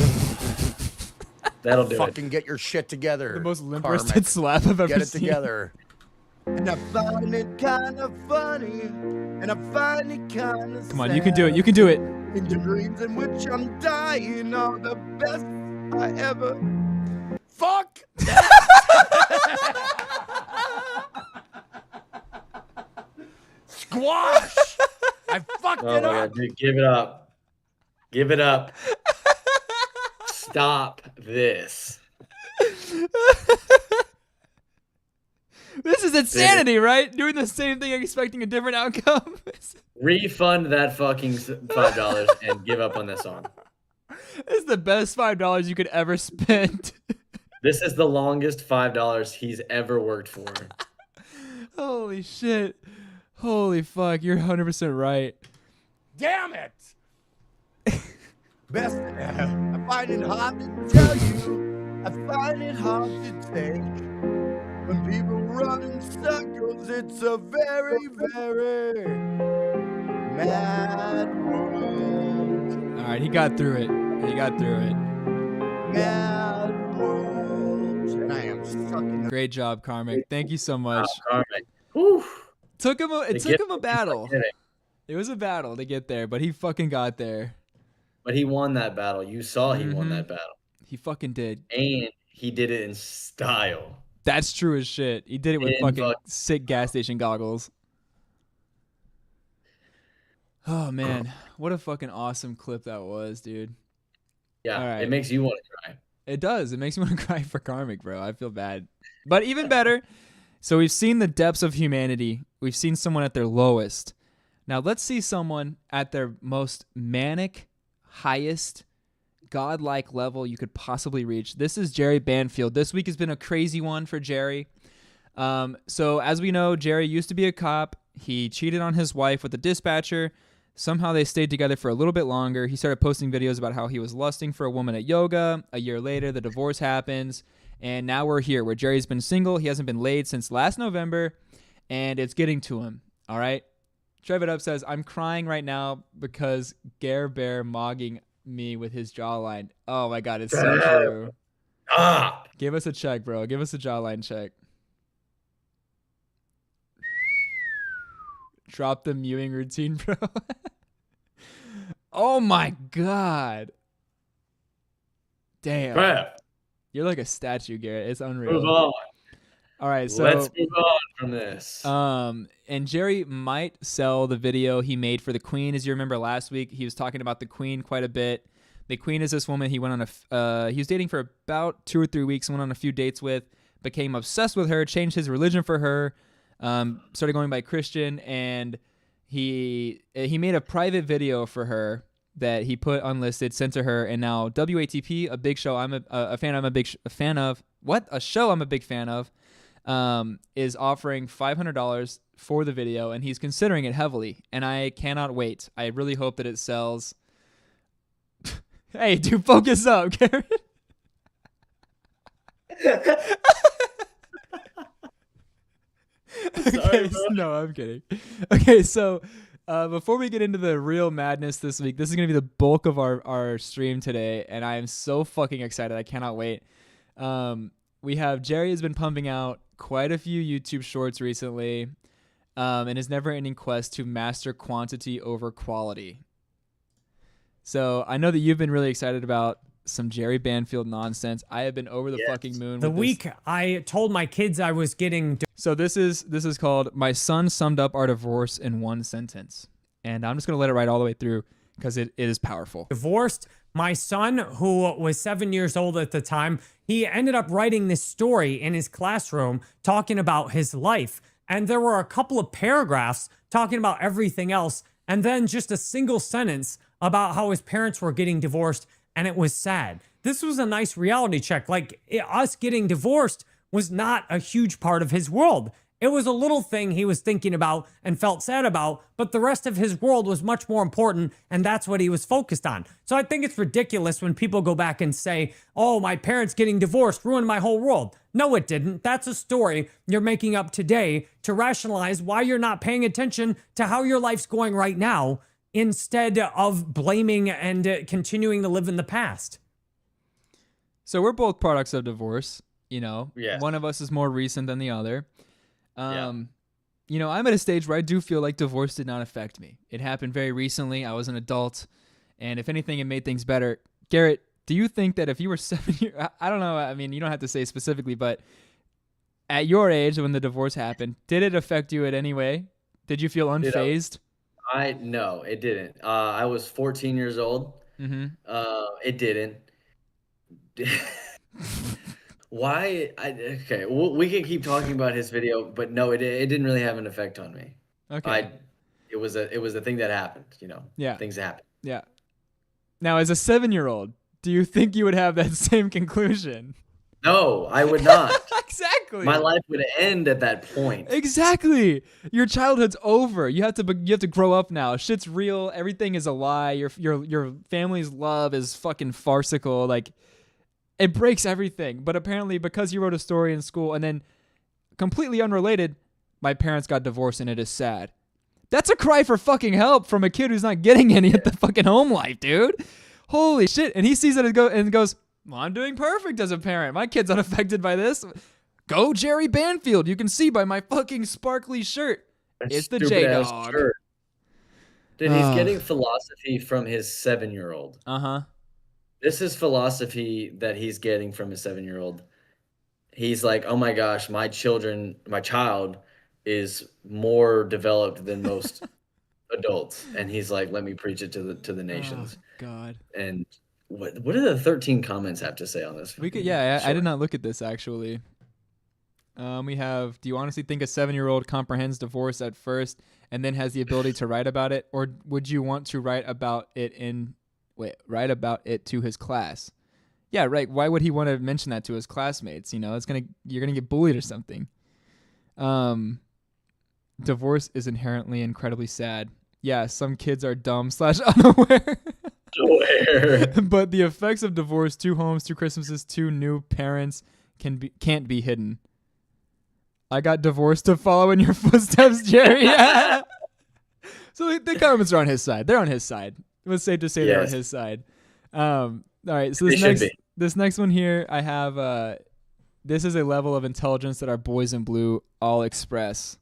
B: That'll do it.
E: Fucking get your shit together.
A: The most limp
E: Karmic.
A: wristed slap I've ever
E: Get it
A: seen.
E: together. And I find it kind of funny, and I find it kind of
A: Come on, you can do it. You can do it.
E: In the dreams in which I'm dying are the best I ever. Fuck! Squash! I fucked
B: Oh
E: it
B: my
E: up.
B: god, dude, give it up. Give it up. Stop this.
A: This is insanity, right? Doing the same thing, expecting a different outcome.
B: Refund that fucking $5 and give up on this song.
A: This is the best $5 you could ever spend.
B: This is the longest $5 he's ever worked for.
A: Holy shit. Holy fuck. You're 100% right.
E: Damn it! Best. I find it hard to tell you. I find it hard to take. When people run in circles, it's a very, very mad world.
A: All right, he got through it. He got through it.
E: Mad world. And I am sucking.
A: Great job, Karmic. Thank you so much.
B: Karmic. Whew.
A: It took him a battle. It was a battle to get there, but he fucking got there.
B: But he won that battle. You saw he won that battle.
A: He fucking did.
B: And he did it in style.
A: That's true as shit. He did it with fucking sick gas station goggles. Oh man, what a fucking awesome clip that was, dude.
B: Yeah,
A: All right.
B: it makes you want to cry.
A: It does. It makes me want to cry for Karmic, bro. I feel bad. But even better, so we've seen the depths of humanity. We've seen someone at their lowest. Now let's see someone at their most manic, highest, godlike level you could possibly reach. This is Jerry Banfield. This week has been a crazy one for Jerry. So as we know, Jerry used to be a cop. He cheated on his wife with a dispatcher. Somehow they stayed together for a little bit longer. He started posting videos about how he was lusting for a woman at yoga. A year later, the divorce happens. And now we're here where Jerry's been single. He hasn't been laid since last November. And it's getting to him. All right. Trevor Up says, I'm crying right now because Garrett Bear mogging me with his jawline. Oh my God, it's so true.
B: Ah!
A: Give us a check, bro. Give us a jawline check. Drop the mewing routine, bro. Oh my God. Damn.
B: Crap.
A: You're like a statue, Garrett. It's unreal.
B: Move on.
A: All right, so
B: Let's move on from this.
A: and Jerry might sell the video he made for the Queen. As you remember last week, he was talking about the Queen quite a bit. The Queen is this woman he went on he was dating for about 2 or 3 weeks, went on a few dates with, became obsessed with her, changed his religion for her, started going by Christian, and he made a private video for her that he put unlisted, sent to her, and now WATP, a big show I'm a fan of, is offering $500 for the video, and he's considering it heavily, and I cannot wait. I really hope that it sells. Hey, dude, focus up, Garrett.
B: Sorry, bro.
A: No, I'm kidding. Okay, so before we get into the real madness this week, this is going to be the bulk of our stream today, and I am so fucking excited. I cannot wait. We have Jerry has been pumping out quite a few YouTube shorts recently, in his never-ending quest to master quantity over quality. So I know that you've been really excited about some Jerry Banfield nonsense. I have been over the fucking moon.
F: The
A: with
F: week
A: this.
F: I told my kids I was getting
A: So this is called "My Son Summed Up Our Divorce in One Sentence," and I'm just gonna let it ride all the way through because it is powerful.
F: divorced. My son, who was 7 years old at the time, he ended up writing this story in his classroom talking about his life. And there were a couple of paragraphs talking about everything else, and then just a single sentence about how his parents were getting divorced, and it was sad. This was a nice reality check. Like, us getting divorced was not a huge part of his world. It was a little thing he was thinking about and felt sad about, but the rest of his world was much more important, and that's what he was focused on. So I think it's ridiculous when people go back and say, oh, my parents getting divorced ruined my whole world. No, it didn't. That's a story you're making up today to rationalize why you're not paying attention to how your life's going right now instead of blaming and continuing to live in the past.
A: So we're both products of divorce. You know,
B: Yes.
A: one of us is more recent than the other.
B: Yeah.
A: You know, I'm at a stage where I do feel like divorce did not affect me. It happened very recently. I was an adult, and if anything, it made things better. Garrett, do you think that if you were 7 years, I don't know, I mean, you don't have to say specifically, but at your age when the divorce happened, did it affect you in any way? Did you feel unfazed?
B: No, it didn't. I was 14 years old.
A: Mm-hmm.
B: It didn't. Why? Okay, we can keep talking about his video, but no, it didn't really have an effect on me.
A: Okay.
B: It was a thing that happened. You know.
A: Yeah.
B: Things happen.
A: Yeah. Now, as a 7-year-old, do you think you would have that same conclusion?
B: No, I would not.
A: Exactly.
B: My life would end at that point.
A: Exactly. Your childhood's over. You have to grow up now. Shit's real. Everything is a lie. Your family's love is fucking farcical. Like, it breaks everything. But apparently, because you wrote a story in school and then completely unrelated, my parents got divorced and it is sad. That's a cry for fucking help from a kid who's not getting any at the fucking home life, dude. Holy shit. And he sees it and goes, well, I'm doing perfect as a parent. My kid's unaffected by this. Go Jerry Banfield. You can see by my fucking sparkly shirt. It's the
B: Stupid-ass
A: J-Dog.
B: shirt. Dude, he's getting philosophy from his 7-year-old.
A: Uh-huh.
B: This is philosophy that he's getting from his 7-year-old. He's like, oh my gosh, my child is more developed than most adults. And he's like, let me preach it to the nations.
A: Oh, God.
B: And what do the 13 comments have to say on this?
A: We could, yeah, I did not look at this actually. We have, do you honestly think a 7-year-old comprehends divorce at first and then has the ability to write about it? Or would you want to write about it to his class? Yeah, right. Why would he want to mention that to his classmates? You know, you're gonna get bullied or something. Divorce is inherently incredibly sad. Yeah, some kids are dumb / unaware. But the effects of divorce, 2 homes, 2 Christmases, 2 new parents can't be hidden. I got divorced to follow in your footsteps, Jerry. So the comments are on his side. They're on his side. It was safe to say they're on his side. All right. So this next one here, I have. This is a level of intelligence that our boys in blue all express.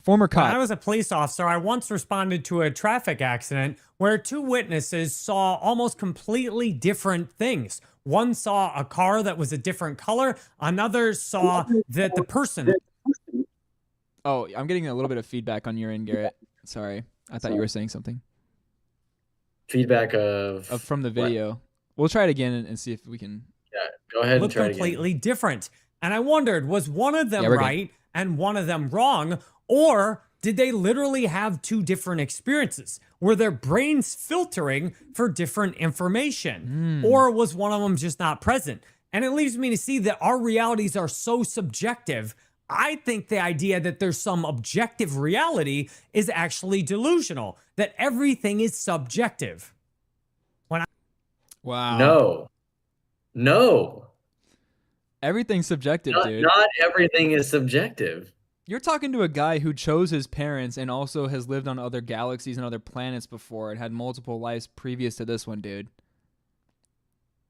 A: Former cop.
F: When I was a police officer, I once responded to a traffic accident where 2 witnesses saw almost completely different things. One saw a car that was a different color. Another saw that the person...
A: Oh, I'm getting a little bit of feedback on your end, Garrett. Sorry. I thought you were saying something.
B: Feedback of
A: From the video. What? We'll try it again and see if we can...
B: Yeah, go ahead and try it again.
F: Completely different. And I wondered, was one of them right and one of them wrong? Or did they literally have 2 different experiences? Were their brains filtering for different information? Or was one of them just not present? And it leaves me to see that our realities are so subjective. I think the idea that there's some objective reality is actually delusional, that everything is subjective.
A: Wow.
B: No.
A: Everything's subjective, dude.
B: Not everything is subjective.
A: You're talking to a guy who chose his parents and also has lived on other galaxies and other planets before and had multiple lives previous to this one, dude.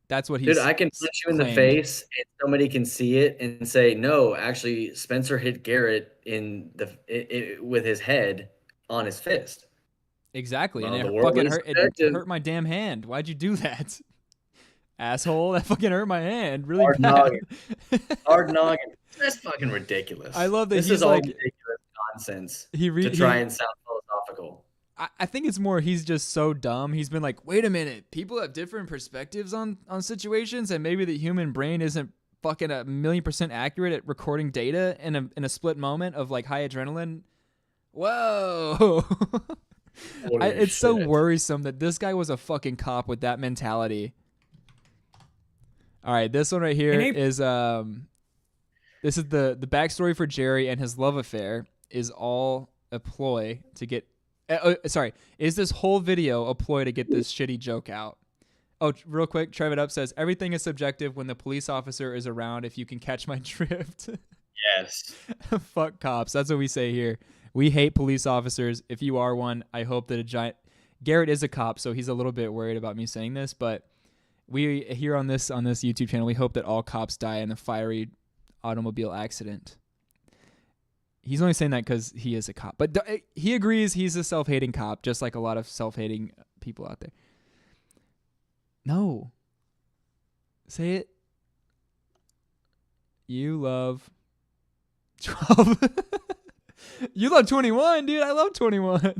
A: That's what he's
B: Dude, I can punch you in the
A: claimed.
B: face and somebody can see it and say, no, actually, Spencer hit Garrett with his head on his fist.
A: Exactly.
B: Well,
A: And
B: the
A: it
B: world
A: fucking
B: is
A: hurt. It
B: subjective.
A: hurt my damn hand. Why'd you do that? Asshole. That fucking hurt my hand. Really
B: Hard
A: bad.
B: noggin. Hard noggin. That's fucking ridiculous.
A: I love that
B: this
A: he's
B: is all
A: like-
B: ridiculous nonsense
A: He
B: to try and sound philosophical.
A: I think it's more he's just so dumb. He's been like, wait a minute, people have different perspectives on situations, and maybe the human brain isn't fucking 1,000,000% accurate at recording data in a split moment of like high adrenaline. Whoa. It's so worrisome that this guy was a fucking cop with that mentality. All right, this one right here is this is the backstory for Jerry, and his love affair is all a ploy to get is this whole video a ploy to get this shitty joke out? Oh, real quick, Trev It Up says, everything is subjective when the police officer is around, if you can catch my drift.
B: Yes.
A: Fuck cops. That's what we say here. We hate police officers. If you are one, I hope that Garrett is a cop, so he's a little bit worried about me saying this, but we here on this YouTube channel, we hope that all cops die in a fiery automobile accident. He's only saying that because he is a cop. But he agrees he's a self-hating cop, just like a lot of self-hating people out there. No. Say it. You love 12. You love 21, dude. I love 21.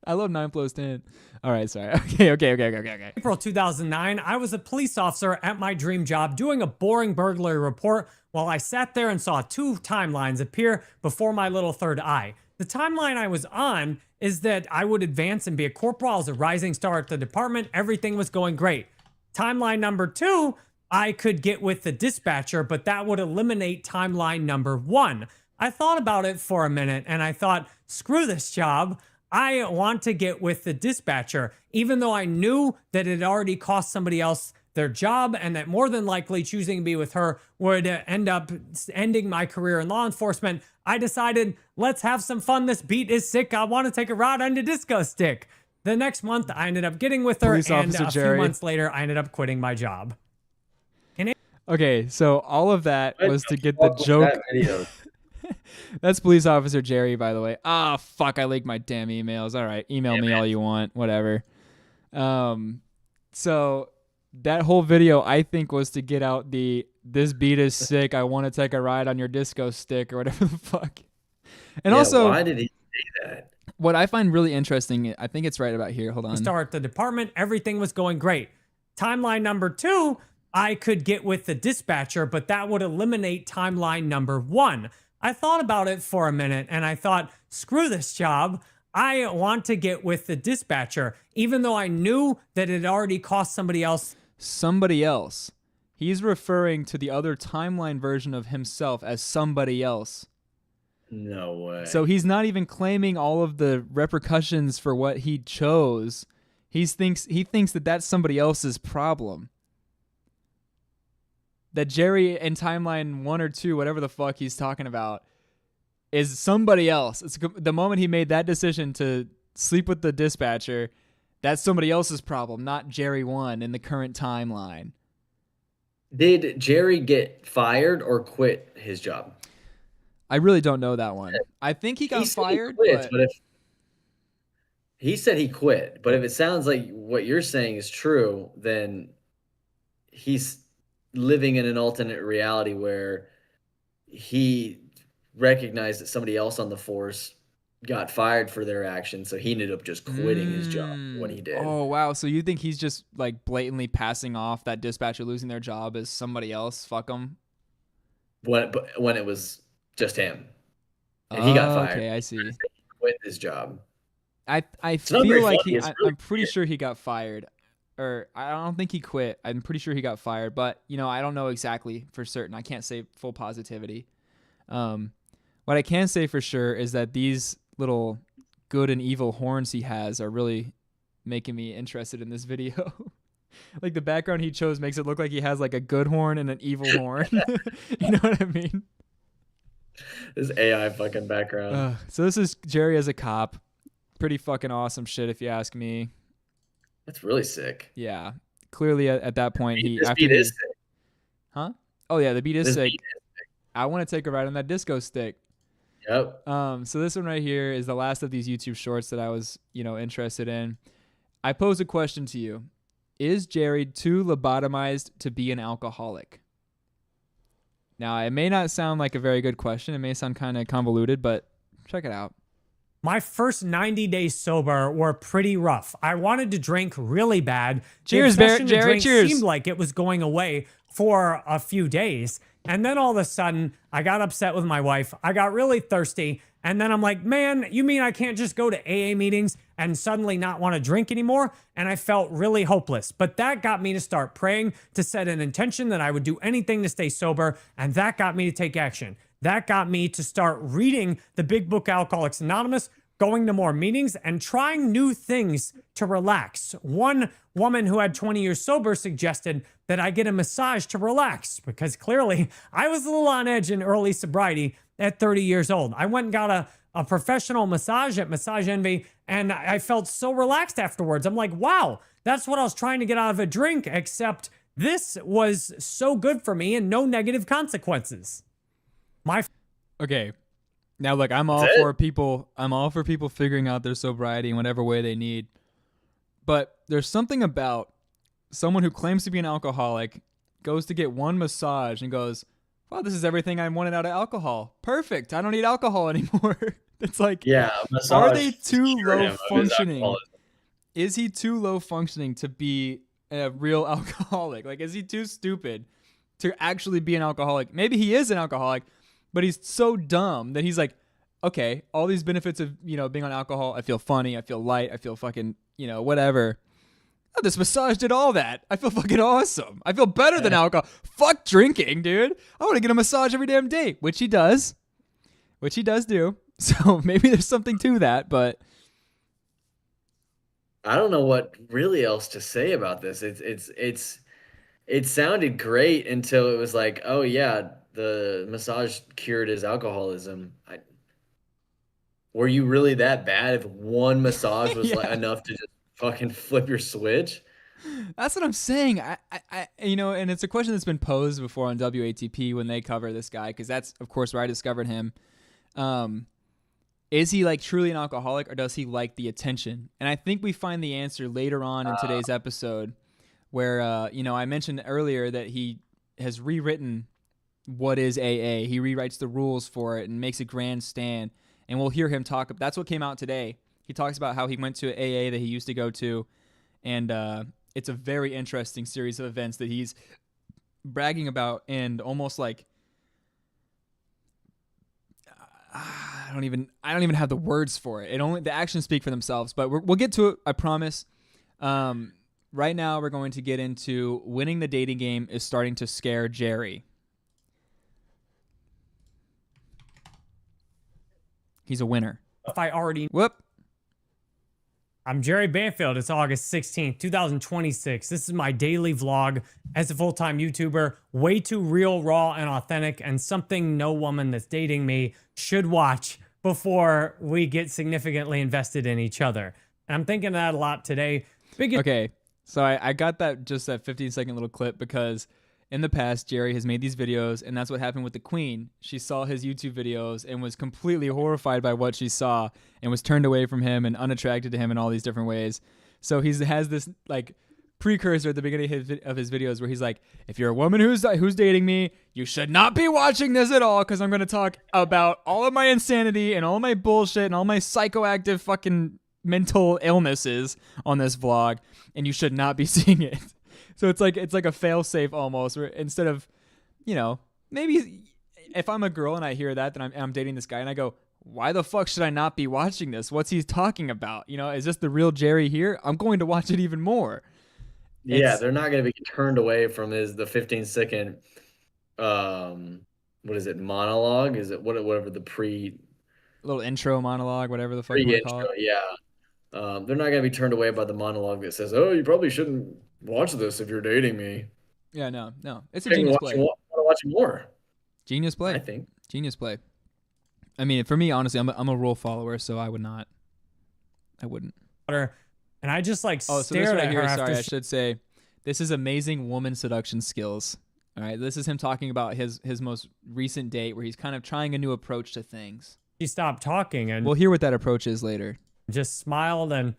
A: I love 9 plus 10. All right, sorry. Okay.
F: April 2009, I was a police officer at my dream job doing a boring burglary report while I sat there and saw 2 timelines appear before my little third eye. The timeline I was on is that I would advance and be a corporal. I was a rising star at the department. Everything was going great. Timeline number 2, I could get with the dispatcher, but that would eliminate timeline number 1. I thought about it for a minute and I thought, screw this job. I want to get with the dispatcher, even though I knew that it already cost somebody else their job and that more than likely choosing to be with her would end up ending my career in law enforcement. I decided, let's have some fun. This beat is sick. I want to take a ride on the disco stick. The next month, I ended up getting with her,
A: Police
F: and
A: Officer
F: a
A: Jerry.
F: few months later, I ended up quitting my job.
A: Okay, so all of that
B: What
A: was
B: the
A: to get the
B: fuck was
A: joke.
B: that video?
A: That's Police Officer Jerry, by the way. Ah, fuck, I leaked my damn emails. All right, email me all you want, whatever. So that whole video, I think, was to get out this beat is sick, I want to take a ride on your disco stick, or whatever the fuck. And
B: Yeah,
A: also,
B: why did he say that?
A: what I find really interesting, I think it's right about here. Hold on.
F: Star at the department, everything was going great. Timeline number 2, I could get with the dispatcher, but that would eliminate timeline number 1. I thought about it for a minute and I thought, screw this job. I want to get with the dispatcher, even though I knew that it already cost somebody else.
A: Somebody else. He's referring to the other timeline version of himself as somebody else.
B: No way.
A: So he's not even claiming all of the repercussions for what he chose. He thinks that that's somebody else's problem. That Jerry in timeline 1 or 2, whatever the fuck he's talking about, is somebody else. It's the moment he made that decision to sleep with the dispatcher, that's somebody else's problem, not Jerry 1 in the current timeline.
B: Did Jerry get fired or quit his job?
A: I really don't know that one. I think he got
B: said
A: fired,
B: quit,
A: but
B: if he said he quit, but if it sounds like what you're saying is true, then he's living in an alternate reality where he recognized that somebody else on the force got fired for their actions, so he ended up just quitting his job when he did.
A: Oh, wow. So you think he's just like blatantly passing off that dispatcher losing their job as somebody else? Fuck him.
B: When it was just him, and he got fired.
A: Okay, I see.
B: He quit his job.
A: I
B: not
A: feel
B: very
A: like
B: funny, it's really
A: I'm pretty sure he got fired. Or I don't think he quit. I'm pretty sure he got fired, but I don't know exactly for certain. I can't say full positivity. What I can say for sure is that these little good and evil horns he has are really making me interested in this video. like the background he chose makes it look like he has like a good horn and an evil horn. You know what I mean?
B: This AI fucking background.
A: So this is Jerry as a cop. Pretty fucking awesome shit, if you ask me.
B: That's really sick.
A: Yeah, clearly at that point
B: This beat is sick.
A: Huh? Oh yeah, the beat is
B: This
A: sick.
B: beat is sick.
A: I want to take a ride on that disco stick.
B: Yep.
A: So this one right here is the last of these YouTube shorts that I was, interested in. I pose a question to you. Is Jerry too lobotomized to be an alcoholic? Now, it may not sound like a very good question. It may sound kind of convoluted, but check it out.
F: My first 90 days sober were pretty rough. I wanted to drink really bad.
A: Cheers,
F: the obsession to
A: Jerry,
F: drink
A: cheers.
F: seemed like it was going away for a few days. And then all of a sudden, I got upset with my wife. I got really thirsty. And then I'm like, man, you mean I can't just go to AA meetings and suddenly not want to drink anymore? And I felt really hopeless. But that got me to start praying, to set an intention that I would do anything to stay sober. And that got me to take action. That got me to start reading the big book Alcoholics Anonymous, going to more meetings, and trying new things to relax. One woman who had 20 years sober suggested that I get a massage to relax, because clearly I was a little on edge in early sobriety at 30 years old. I went and got a professional massage at Massage Envy, and I felt so relaxed afterwards. I'm like, wow, that's what I was trying to get out of a drink, except this was so good for me and no negative consequences.
A: Okay. Now look, I'm all for people figuring out their sobriety in whatever way they need. But there's something about someone who claims to be an alcoholic, goes to get one massage and goes, wow, this is everything I wanted out of alcohol. Perfect. I don't need alcohol anymore. It's like,
B: Yeah.
A: are they too
B: cured him
A: low
B: of his
A: functioning?
B: alcoholism.
A: Is he too low functioning to be a real alcoholic? Like, is he too stupid to actually be an alcoholic? Maybe he is an alcoholic, but he's so dumb that he's like, okay, all these benefits of, being on alcohol. I feel funny. I feel light. I feel fucking, whatever. Oh, this massage did all that. I feel fucking awesome. I feel better than alcohol. Fuck drinking, dude. I want to get a massage every damn day, which he does do. So maybe there's something to that, but
B: I don't know what really else to say about this. It sounded great until it was like, oh yeah, the massage cured his alcoholism. Were you really that bad if one massage was like enough to just fucking flip your switch?
A: that's what I'm saying. I and it's a question that's been posed before on WATP when they cover this guy, because that's, of course, where I discovered him. Is he like truly an alcoholic, or does he like the attention? And I think we find the answer later on in today's episode, where I mentioned earlier that he has rewritten what is AA. He rewrites the rules for it and makes a grandstand. And we'll hear him talk. That's what came out today. He talks about how he went to AA that he used to go to, and it's a very interesting series of events that he's bragging about, and almost like I don't even have the words for it. The actions speak for themselves. But we'll get to it, I promise. Right now, we're going to get into winning the dating game is starting to scare Jerry. He's a winner.
F: If I already...
A: Whoop.
F: I'm Jerry Banfield. It's August 16th, 2026. This is my daily vlog as a full-time YouTuber. Way too real, raw, and authentic, and something no woman that's dating me should watch before we get significantly invested in each other. And I'm thinking of that a lot today.
A: Okay, so I got that 15-second little clip because in the past, Jerry has made these videos, and that's what happened with the Queen. She saw his YouTube videos and was completely horrified by what she saw and was turned away from him and unattracted to him in all these different ways. So he has this like precursor at the beginning of his videos where he's like, if you're a woman who's dating me, you should not be watching this at all, because I'm going to talk about all of my insanity and all my bullshit and all my psychoactive fucking mental illnesses on this vlog, and you should not be seeing it. So it's like a fail-safe almost, where instead of, maybe if I'm a girl and I hear that, then I'm dating this guy and I go, why the fuck should I not be watching this? What's he talking about? Is this the real Jerry here? I'm going to watch it even more.
B: Yeah, they're not going to be turned away from the 15-second, what is it, monologue? Is it whatever the
A: little intro monologue, whatever the fuck you want to call it?
B: Yeah. They're not going to be turned away by the monologue that says, oh, you probably shouldn't Watch this if you're dating me.
A: Yeah, no. It's a
B: Maybe
A: genius
B: watch,
A: play.
B: watch more.
A: Genius play.
B: I think.
A: Genius play. I mean, for me, honestly, I'm a rule follower, so I wouldn't.
F: And I just like
A: Oh, so this
F: stared
A: right
F: at
A: here,
F: her
A: sorry,
F: after
A: I should say, this is amazing woman seduction skills. All right, this is him talking about his most recent date where he's kind of trying a new approach to things.
F: she stopped talking and
A: We'll hear what that approach is later.
F: just smiled and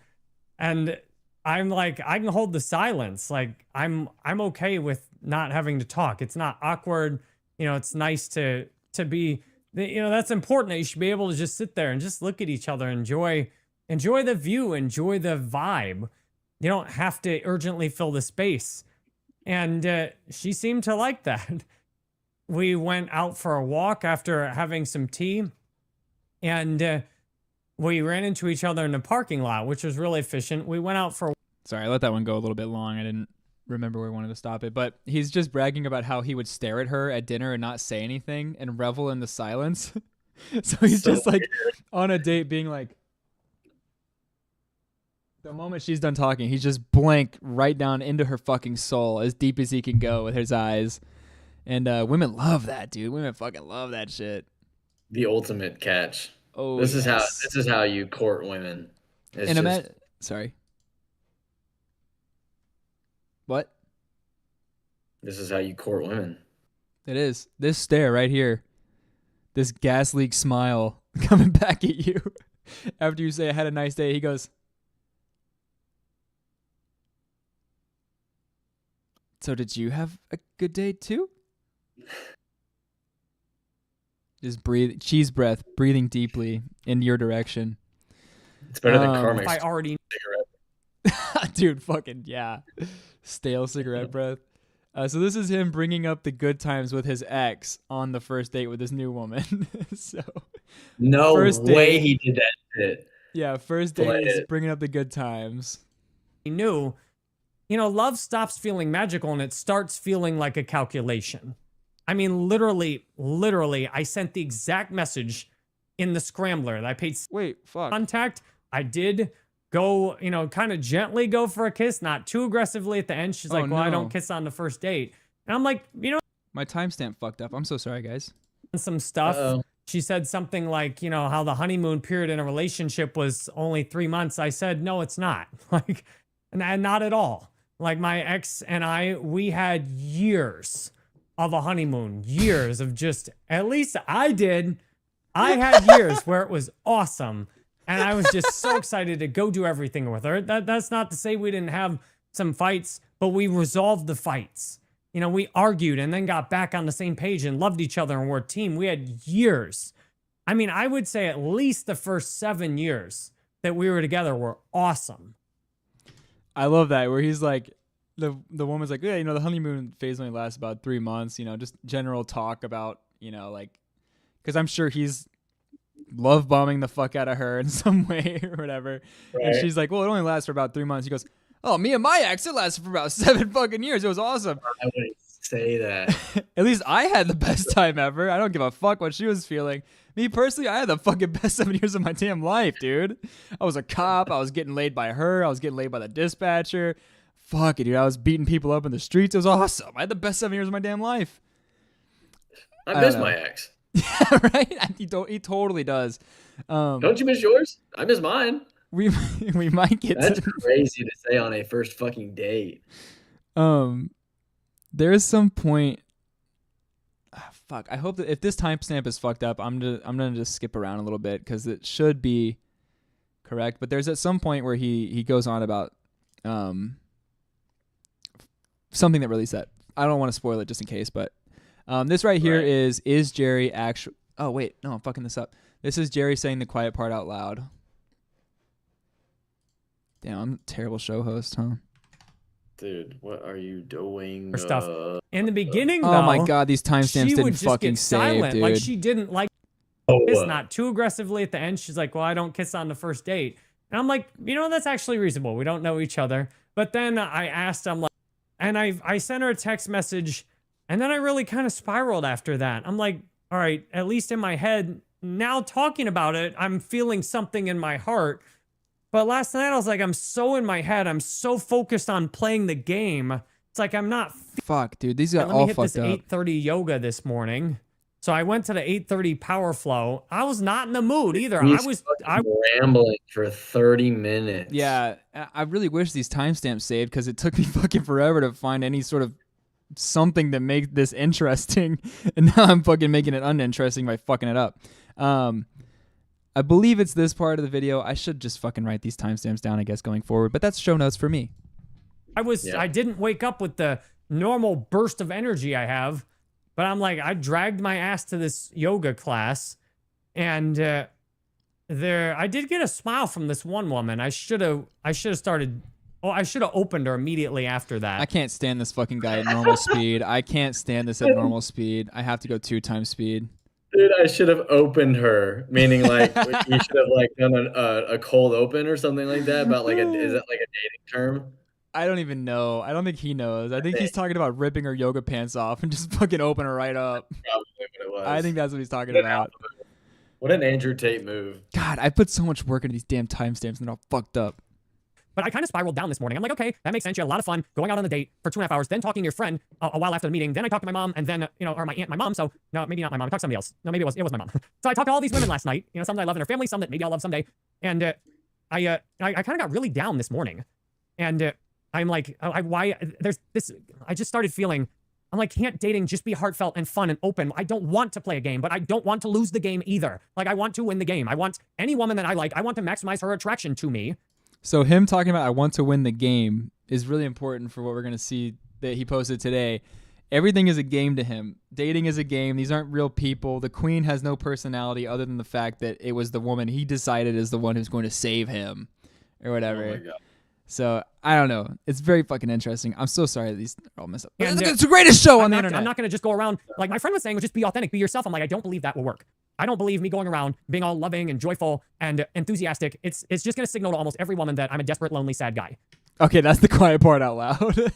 F: I'm like, I can hold the silence. Like I'm okay with not having to talk. It's not awkward. You know, it's nice to be, you know, that's important that you should be able to just sit there and just look at each other, enjoy the view, enjoy the vibe. You don't have to urgently fill the space. And she seemed to like that. We went out for a walk after having some tea, and we ran into each other in the parking lot, which was really efficient. We went out for.
A: Sorry, I let that one go a little bit long. I didn't remember where I wanted to stop it. But he's just bragging about how he would stare at her at dinner and not say anything and revel in the silence. So he's just like on a date being like, the moment she's done talking, he's just blank right down into her fucking soul as deep as he can go with his eyes. And women love that, dude. Women fucking love that shit.
B: The ultimate catch.
A: Oh,
B: This is
A: yes.
B: how you court women. It's
A: And
B: just,
A: sorry. What?
B: this is how you court women.
A: It is. This stare right here. This gas leak smile coming back at you after you say I had a nice day. He goes, so did you have a good day too? Just breathe, cheese breath, breathing deeply in your direction.
B: It's better than
A: Um,
B: Karmic
F: I already
B: cigarette.
A: Dude, fucking yeah. Stale cigarette breath. So this is him bringing up the good times with his ex on the first date with his new woman. So
B: No
A: First
B: way
A: date.
B: he did that shit.
A: yeah, first
B: Play
A: date is
B: it.
A: bringing up the good times.
F: knew, you know, love stops feeling magical and it starts feeling like a calculation. I mean, literally, I sent the exact message in the scrambler that I paid
A: Wait, fuck.
F: contact. I did go, you know, kind of gently go for a kiss, not too aggressively at the end. She's like, well, I
A: no.
F: don't kiss on the first date. And I'm like, you know,
A: My timestamp fucked up. I'm so sorry, guys.
F: some stuff.
B: Uh-oh.
F: She said something like, you know, how the honeymoon period in a relationship was only 3 months. I said, no, it's not. Like, and not at all. Like my ex and I, we had years of a honeymoon, years of just, at least I did. I had years where it was awesome. And I was just so excited to go do everything with her. That's not to say we didn't have some fights, but we resolved the fights. You know, we argued and then got back on the same page and loved each other and were a team. We had years. I mean, I would say at least the first 7 years that we were together were awesome.
A: I love that where he's like, the woman's like, yeah, you know, the honeymoon phase only lasts about 3 months. You know, just general talk about, you know, like, because I'm sure he's love bombing the fuck out of her in some way or whatever. And
B: Right.
A: she's like, well, it only lasts for about 3 months. He goes, oh, me and my ex, it lasted for about 7 fucking years. It was awesome.
B: I wouldn't say that.
A: At least I had the best time ever. I don't give a fuck what she was feeling. Me personally, I had the fucking best 7 years of my damn life, dude. I was a cop. I was getting laid by her. I was getting laid by the dispatcher. Fuck it, dude. I was beating people up in the streets. It was awesome. I had the best 7 years of my damn life.
B: I
A: I
B: miss
A: don't know.
B: my ex.
A: Yeah, right? He totally does.
B: Don't you miss yours? I miss mine.
A: We might get
B: That's
A: to
B: crazy to say on a first fucking date.
A: there's some point. Fuck. I hope that if this timestamp is fucked up, I'm gonna just skip around a little bit because it should be correct. But there's at some point where he goes on about something that really said. I don't want to spoil it just in case, but this right here
B: Right.
A: is Jerry actually. Oh wait, no, I'm fucking this up. This is Jerry saying the quiet part out loud. Damn, I'm a terrible show host, huh?
B: Dude, what are you doing?
F: Or stuff. In the beginning, though,
A: Oh my god, these timestamps
F: she would
A: didn't
F: just
A: fucking
F: get
A: save,
F: silent.
A: dude.
F: Like she didn't like
B: Oh,
F: kiss, not too aggressively at the end. She's like, well, I don't kiss on the first date. And I'm like, you know, that's actually reasonable. We don't know each other. But then I asked, I'm like, and I sent her a text message, and then I really kind of spiraled after that. I'm like, all right, at least in my head, now talking about it, I'm feeling something in my heart. But last night I was like, I'm so in my head. I'm so focused on playing the game. It's like I'm not.
A: Fuck, dude. These got
F: Let me
A: all
F: hit
A: fucked
F: this
A: up.
F: 8:30 yoga this morning. So I went to the 8:30 power flow. I was not in the mood either.
B: He's
F: I
B: rambling for 30 minutes.
A: Yeah, I really wish these timestamps saved because it took me fucking forever to find any sort of something that makes this interesting, and now I'm fucking making it uninteresting by fucking it up. I believe it's this part of the video. I should just fucking write these timestamps down, I guess, going forward. But that's show notes for me.
F: I didn't wake up with the normal burst of energy I have, but I'm like, I dragged my ass to this yoga class, and I did get a smile from this one woman. I should have started. Oh, I should have opened her immediately after that.
A: I can't stand this fucking guy at normal speed. I can't stand this at normal speed. I have to go 2 times speed.
B: Dude, I should have opened her, meaning like you should have like done a cold open or something like that. About like is that like a dating term?
A: I don't even know. I don't think he knows. I think he's talking about ripping her yoga pants off and just fucking open her right up.
B: Probably what it was.
A: I think that's what he's talking about.
B: What an Andrew Tate move.
A: God, I put so much work into these damn timestamps and they're all fucked up.
F: But I kind of spiraled down this morning. I'm like, okay, that makes sense. You had a lot of fun going out on a date for 2.5 hours, then talking to your friend a while after the meeting. Then I talked to my mom, and then, or my aunt, my mom. So, no, maybe not my mom. I talked to somebody else. No, maybe it was my mom. So I talked to all these women last night. Some that I love in their family, some that maybe I'll love someday. And I kind of got really down this morning. And I'm like, I just started feeling, I'm like, can't dating just be heartfelt and fun and open? I don't want to play a game, but I don't want to lose the game either. Like, I want to win the game. I want any woman that I like, I want to maximize her attraction to me.
A: So him talking about I want to win the game is really important for what we're going to see that he posted today. Everything is a game to him. Dating is a game. These aren't real people. The queen has no personality other than the fact that it was the woman he decided is the one who's going to save him or whatever.
B: Oh my God.
A: So I don't know. It's very fucking interesting. I'm so sorry that these are all messed up.
F: And,
A: it's the greatest show on the internet.
F: I'm not going to just go around, like my friend was saying, just be authentic, be yourself. I'm like, I don't believe that will work. I don't believe me going around being all loving and joyful and enthusiastic. It's just going to signal to almost every woman that I'm a desperate, lonely, sad guy.
A: Okay, that's the quiet part out loud.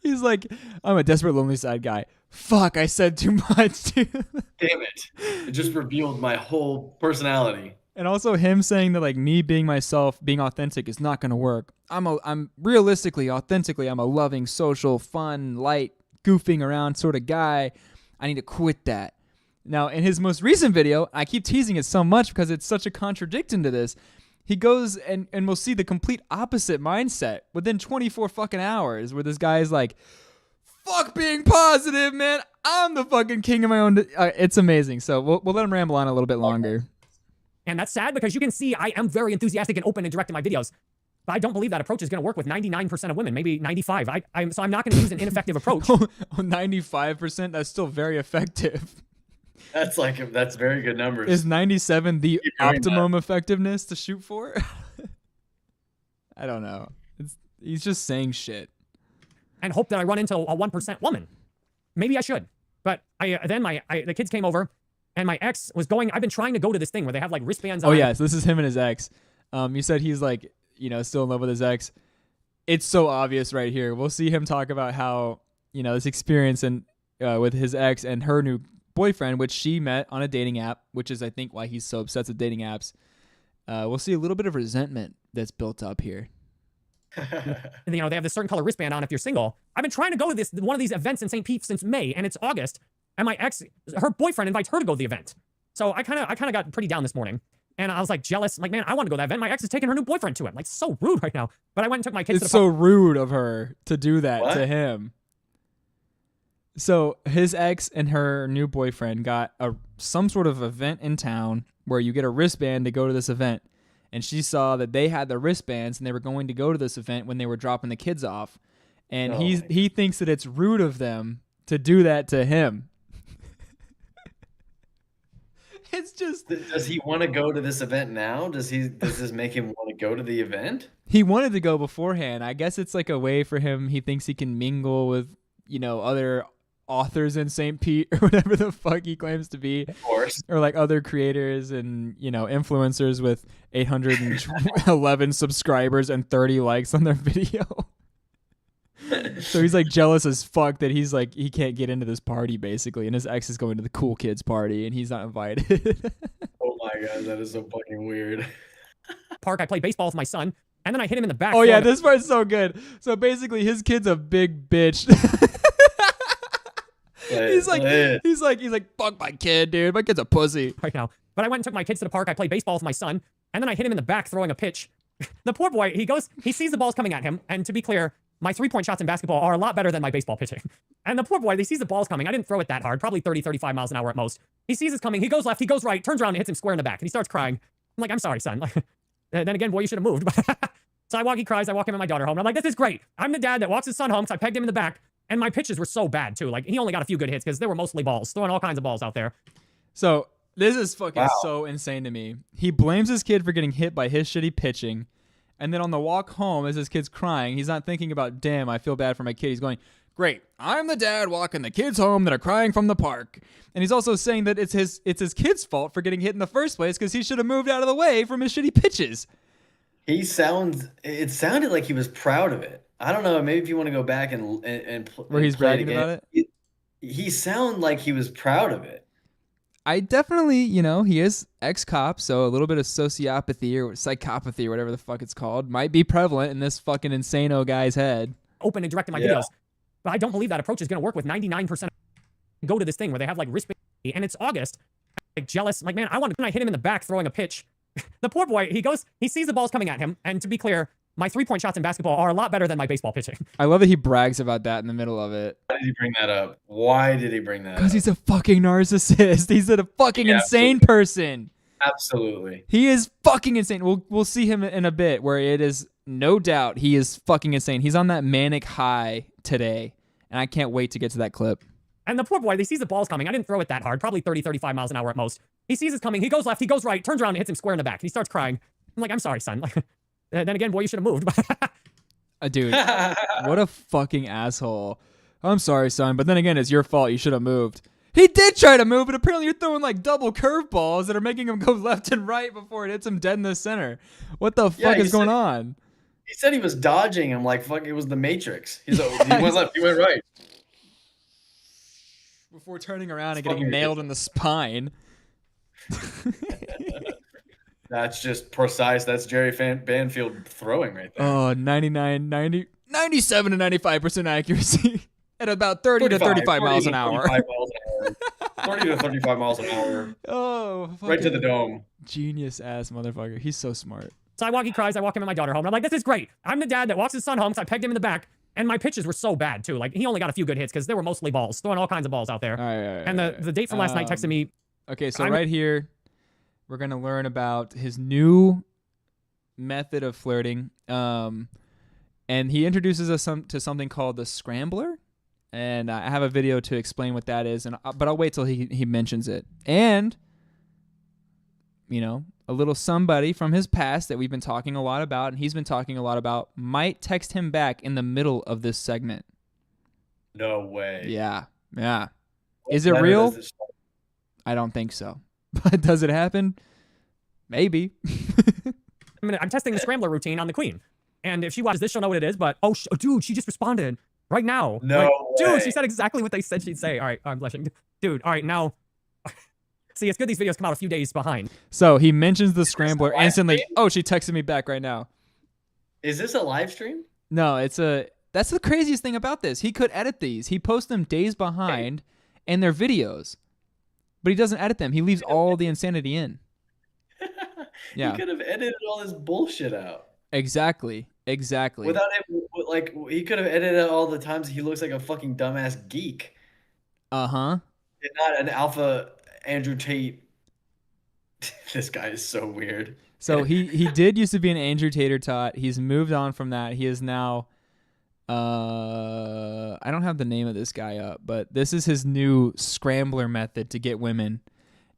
A: He's like, I'm a desperate, lonely, sad guy. Fuck, I said too much, dude.
B: Damn it. It just revealed my whole personality.
A: And also him saying that like me being myself, being authentic is not going to work. I'm realistically, authentically, I'm a loving, social, fun, light, goofing around sort of guy. I need to quit that. Now, in his most recent video, I keep teasing it so much because it's such a contradiction to this. He goes and we'll see the complete opposite mindset within 24 fucking hours where this guy is like, fuck being positive, man. I'm the fucking king of my own. It's amazing. So we'll let him ramble on a little bit longer.
F: And that's sad because you can see I am very enthusiastic and open and direct in my videos. But I don't believe that approach is going to work with 99% of women, maybe 95. So I'm not going to use an ineffective approach.
A: 95%? That's still very effective.
B: That's very good numbers.
A: Is 97 the optimum effectiveness to shoot for? I don't know. He's just saying shit.
F: And hope that I run into a 1% woman. Maybe I should. But the kids came over, and my ex was going. I've been trying to go to this thing where they have like wristbands on.
A: Oh yeah, so this is him and his ex. You said he's like, still in love with his ex. It's so obvious right here. We'll see him talk about how, this experience and with his ex and her new boyfriend, which she met on a dating app, which is I think why he's so obsessed with dating apps. We'll see a little bit of resentment that's built up here.
F: They have this certain color wristband on if you're single. I've been trying to go to one of these events in St. Pete since May, and it's August. And my ex, her boyfriend invites her to go to the event. So I kind of got pretty down this morning. And I was like jealous. I'm like, man, I want to go to that event. My ex is taking her new boyfriend to it. Like, so rude right now. But I went and took my kids to the
A: It's so rude of her to do that to him. So his ex and her new boyfriend got some sort of event in town where you get a wristband to go to this event. And she saw that they had the wristbands and they were going to go to this event when they were dropping the kids off. And he thinks that it's rude of them to do that to him. It's just...
B: Does he want to go to this event now? Does this make him want to go to the event?
A: He wanted to go beforehand. I guess it's like a way for him. He thinks he can mingle with, other authors in St. Pete or whatever the fuck he claims to be.
B: Of course.
A: Or like other creators and, influencers with 811 subscribers and 30 likes on their video. So he's like jealous as fuck that he's like, he can't get into this party basically. And his ex is going to the cool kids party and he's not invited.
B: Oh my God, that is so fucking weird.
F: park, I played baseball with my son, and then I hit him in the back.
A: Oh yeah,
F: throwing
A: this part's so good. So basically, his kid's a big bitch. he's like, fuck my kid, dude. My kid's a pussy.
F: right now. But I went and took my kids to the park. I played baseball with my son, and then I hit him in the back throwing a pitch. The poor boy, he sees the balls coming at him, and to be clear, my 3-point shots in basketball are a lot better than my baseball pitching. And the poor boy, he sees the balls coming. I didn't throw it that hard, probably 30, 35 miles an hour at most. He sees it's coming. He goes left, he goes right, turns around and hits him square in the back, and he starts crying. I'm like, I'm sorry, son. Then again, boy, you should have moved. So he cries. I walk him and my daughter home. And I'm like, this is great. I'm the dad that walks his son home because I pegged him in the back. And my pitches were so bad, too. Like, he only got a few good hits because they were mostly balls, throwing all kinds of balls out there.
A: So this is fucking so insane to me. He blames his kid for getting hit by his shitty pitching. And then on the walk home, as his kid's crying, he's not thinking about, damn, I feel bad for my kid. He's going, great, I'm the dad walking the kids home that are crying from the park. And he's also saying that it's his kid's fault for getting hit in the first place because he should have moved out of the way from his shitty pitches.
B: It sounded like he was proud of it. I don't know. Maybe if you want to go back and
A: where he's
B: play
A: bragging about it.
B: He sounded like he was proud of it.
A: I definitely, he is ex-cop, so a little bit of sociopathy or psychopathy or whatever the fuck it's called might be prevalent in this fucking insano guy's head.
F: Open and directing my videos. But I don't believe that approach is going to work with 99%. Go to this thing where they have like wristband, and it's August. I'm like jealous. Like, man, I hit him in the back throwing a pitch. The poor boy, he sees the balls coming at him, and to be clear, my 3-point shots in basketball are a lot better than my baseball pitching.
A: I love that he brags about that in the middle of it.
B: Why did he bring that up?
A: Because he's a fucking narcissist. He's a fucking insane person.
B: Absolutely.
A: He is fucking insane. We'll see him in a bit where it is no doubt he is fucking insane. He's on that manic high today, and I can't wait to get to that clip.
F: And the poor boy, he sees the balls coming. I didn't throw it that hard, probably 30, 35 miles an hour at most. He sees it's coming. He goes left, he goes right, turns around and hits him square in the back, and he starts crying. I'm like, I'm sorry, son. Then again, boy, you should have moved.
A: Dude, what a fucking asshole. I'm sorry, son, but then again, it's your fault. You should have moved. He did try to move, but apparently you're throwing like double curveballs that are making him go left and right before it hits him dead in the center. What the fuck is going on?
B: He said he was dodging him like fuck. It was the Matrix. He went left, he went right.
A: Before turning around and getting nailed in the spine.
B: That's just precise. That's Jerry Banfield throwing right there.
A: Oh, 97 to 95% accuracy at about 30 to 35 miles an hour.
B: 30 to 35 miles an hour.
A: Oh,
B: right to the dome.
A: Genius ass motherfucker. He's so smart.
F: So he cries. I walk him and my daughter home. And I'm like, this is great. I'm the dad that walks his son home because I pegged him in the back. And my pitches were so bad, too. Like, he only got a few good hits because they were mostly balls, throwing all kinds of balls out there.
A: All right,
F: and the date from last night texted me.
A: Okay, so right here, we're going to learn about his new method of flirting. And he introduces us to something called the scrambler. And I have a video to explain what that is. But I'll wait till he mentions it. And, a little somebody from his past that we've been talking a lot about and he's been talking a lot about might text him back in the middle of this segment.
B: No way.
A: Yeah. Is it real? I don't think so. But does it happen? Maybe.
F: I'm testing the scrambler routine on the queen. And if she watches this, she'll know what it is. But, dude, she just responded right now.
B: No way.
F: Dude, she said exactly what they said she'd say. All right, I'm blushing. Dude, all right, now. See, it's good these videos come out a few days behind.
A: So he mentions the scrambler instantly. Oh, she texted me back right now.
B: Is this a live stream?
A: No, that's the craziest thing about this. He could edit these. He posts them days behind and they're videos. But he doesn't edit them. He leaves all the insanity in. Yeah.
B: He could have edited all this bullshit out.
A: Exactly.
B: Without him, he could have edited all the times he looks like a fucking dumbass geek.
A: Uh-huh.
B: And not an alpha Andrew Tate. This guy is so weird.
A: So he did used to be an Andrew Tater tot. He's moved on from that. He is now I don't have the name of this guy up, but this is his new scrambler method to get women.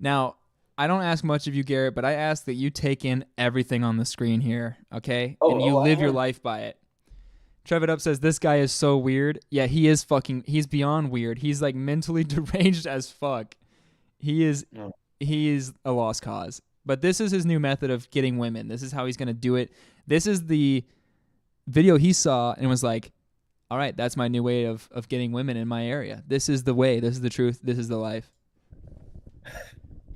A: Now, I don't ask much of you, Garrett, but I ask that you take in everything on the screen here, okay? And you live your life by it. Trevor Up says, this guy is so weird. Yeah, he's beyond weird. He's like mentally deranged as fuck. He is a lost cause. But this is his new method of getting women. This is how he's going to do it. This is the video he saw and was like, all right, that's my new way of getting women in my area. This is the way. This is the truth. This is the life.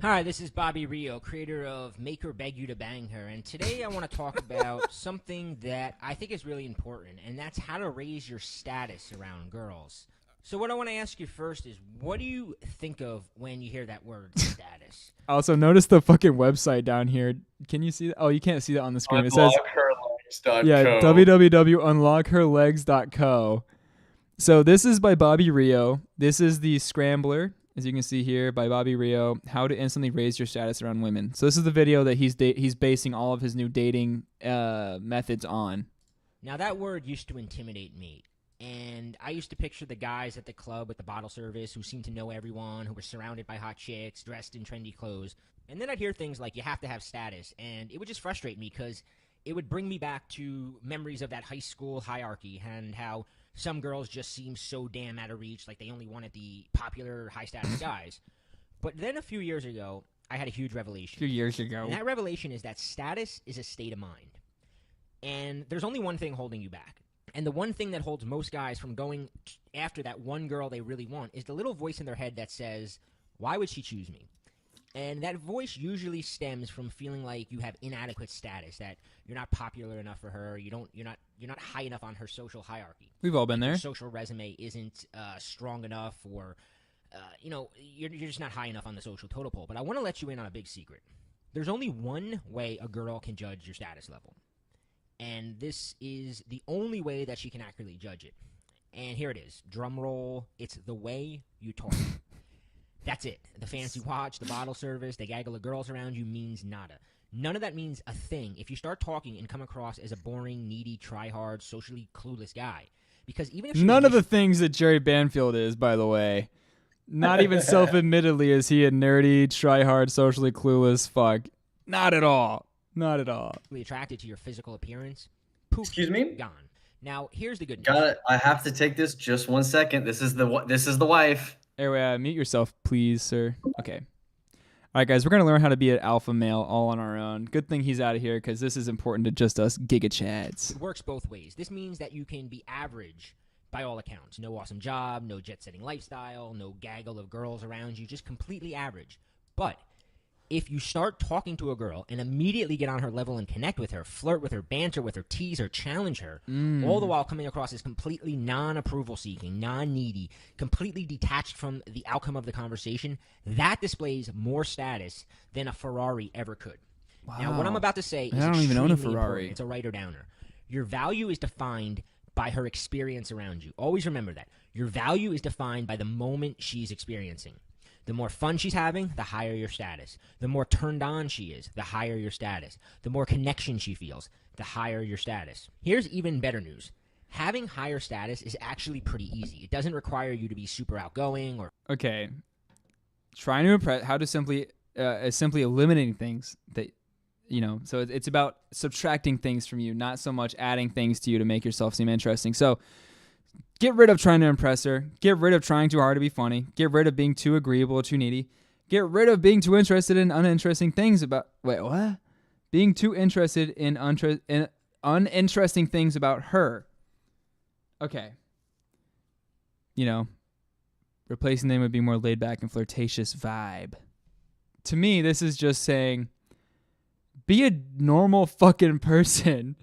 G: Hi, this is Bobby Rio, creator of Make Her Beg You to Bang Her, and today I want to talk about something that I think is really important, and that's how to raise your status around girls. So what I want to ask you first is, what do you think of when you hear that word, status?
A: Also, notice the fucking website down here. Can you see that? Oh, you can't see that on the screen. It says, yeah, www.unlockherlegs.co. So this is by Bobby Rio. This is the Scrambler, as you can see here, by Bobby Rio, how to instantly raise your status around women. So this is the video that he's basing all of his new dating methods on.
G: Now, that word used to intimidate me. And I used to picture the guys at the club with the bottle service who seemed to know everyone, who were surrounded by hot chicks, dressed in trendy clothes. And then I'd hear things like, you have to have status. And it would just frustrate me because it would bring me back to memories of that high school hierarchy and how some girls just seemed so damn out of reach, like they only wanted the popular, high-status guys. But then a few years ago, I had a huge revelation.
A: A few years ago.
G: And that revelation is that status is a state of mind. And there's only one thing holding you back. And the one thing that holds most guys from going after that one girl they really want is the little voice in their head that says, why would she choose me? And that voice usually stems from feeling like you have inadequate status, that you're not popular enough for her, you're not high enough on her social hierarchy.
A: We've all been there.
G: Your social resume isn't strong enough, or you're just not high enough on the social totem pole. But I want to let you in on a big secret. There's only one way a girl can judge your status level. And this is the only way that she can accurately judge it. And here it is. Drum roll. It's the way you talk. That's it. The fancy watch, the bottle service, the gaggle of girls around you means nada. None of that means a thing if you start talking and come across as a boring, needy, try-hard, socially clueless guy. Because even if
A: none of the things that Jerry Banfield is, by the way. Not even self-admittedly is he a nerdy, try-hard, socially clueless fuck. Not at all. Not at all.
G: Attracted to your physical appearance, poof,
B: Excuse me?
G: gone. Now, here's the good news.
B: Got it. I have to take this just 1 second. This is the wife.
A: Anyway, mute yourself, please, sir. Okay. All right, guys, we're going to learn how to be an alpha male all on our own. Good thing he's out of here because this is important to just us giga chads.
G: It works both ways. This means that you can be average by all accounts. No awesome job, no jet-setting lifestyle, no gaggle of girls around you, just completely average. But if you start talking to a girl and immediately get on her level and connect with her, flirt with her, banter with her, tease her, challenge her, all the while coming across as completely non-approval seeking, non-needy, completely detached from the outcome of the conversation, that displays more status than a Ferrari ever could. Wow. Now, what I'm about to say is
A: I don't even own a Ferrari.
G: Important. It's a writer-downer. Your value is defined by her experience around you. Always remember that. Your value is defined by the moment she's experiencing. The more fun she's having, the higher your status. The more turned on she is, the higher your status. The more connection she feels, the higher your status. Here's even better news. Having higher status is actually pretty easy. It doesn't require you to be super outgoing or...
A: Okay. Trying to impress, how to simply eliminating things that, so it's about subtracting things from you, not so much adding things to you to make yourself seem interesting. So get rid of trying to impress her. Get rid of trying too hard to be funny. Get rid of being too agreeable or too needy. Get rid of being too interested in uninteresting things about... Wait, what? Being too interested in uninteresting things about her. Okay. Replacing them would be more laid back and flirtatious vibe. To me, this is just saying, be a normal fucking person.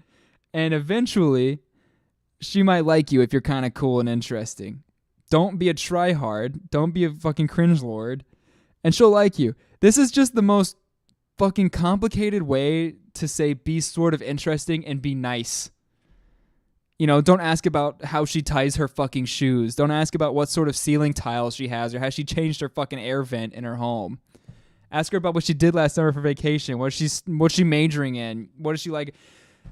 A: And eventually, she might like you if you're kind of cool and interesting. Don't be a tryhard. Don't be a fucking cringe lord. And she'll like you. This is just the most fucking complicated way to say be sort of interesting and be nice. Don't ask about how she ties her fucking shoes. Don't ask about what sort of ceiling tiles she has or has she changed her fucking air vent in her home. Ask her about what she did last summer for vacation. What's she majoring in? What is she like?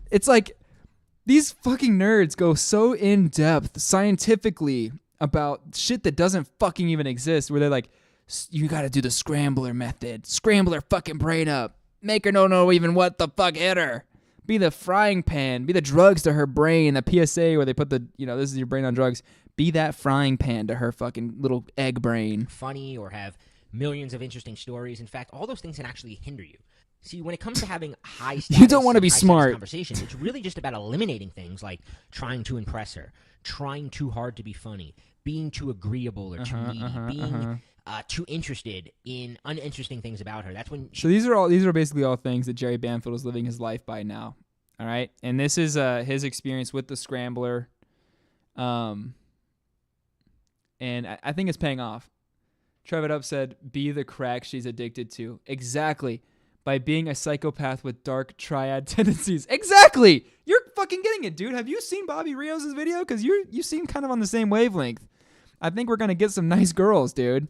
A: It's like these fucking nerds go so in depth scientifically about shit that doesn't fucking even exist, where they're like, you gotta do the scrambler method. Scramble her fucking brain up. Make her know even what the fuck hit her. Be the frying pan. Be the drugs to her brain. The PSA where they put the, this is your brain on drugs. Be that frying pan to her fucking little egg brain.
G: Funny or have millions of interesting stories. In fact, all those things can actually hinder you. See, when it comes to having high status,
A: you don't want to be smart
G: conversations, it's really just about eliminating things like trying to impress her, trying too hard to be funny, being too agreeable or too needy, being too interested in uninteresting things about her. That's when
A: So these are basically all things that Jerry Banfield is living his life by now. All right, and this is his experience with the Scrambler, and I think it's paying off. Trevor Up said, "Be the crack she's addicted to." Exactly. By being a psychopath with dark triad tendencies. Exactly. You're fucking getting it, dude. Have you seen Bobby Rios' video? Because you seem kind of on the same wavelength. I think we're gonna get some nice girls, dude.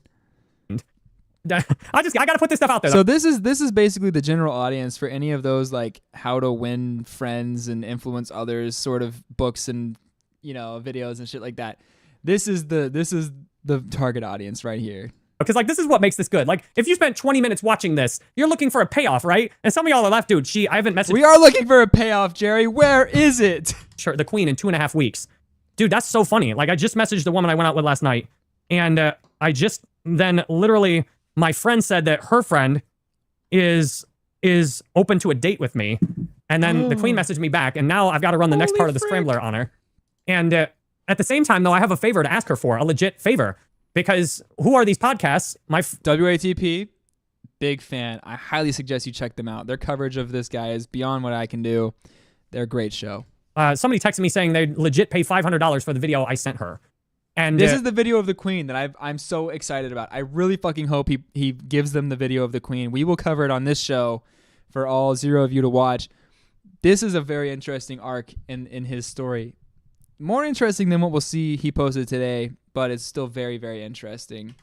F: I gotta put this stuff out there.
A: So this is basically the general audience for any of those like how to win friends and influence others sort of books and videos and shit like that. This is the target audience right here.
F: Because like this is what makes this good. Like if you spent 20 minutes watching this, you're looking for a payoff, right? And some of y'all are left, dude. I haven't messaged.
A: We are looking for a payoff, Jerry. Where is it?
F: Sure, the Queen in 2.5 weeks, dude. That's so funny. Like I just messaged the woman I went out with last night, and I just then literally my friend said that her friend is open to a date with me, and then the Queen messaged me back, and now I've got to run the next part of the Scrambler on her, and at the same time though, I have a favor to ask her for, a legit favor. Because who are these podcasts?
A: WATP, big fan. I highly suggest you check them out. Their coverage of this guy is beyond what I can do. They're a great show.
F: Somebody texted me saying they legit pay $500 for the video I sent her. And
A: this is the video of the Queen that I'm so excited about. I really fucking hope he gives them the video of the Queen. We will cover it on this show for all 0 of you to watch. This is a very interesting arc in his story. More interesting than what we'll see he posted today, but it's still very, very interesting.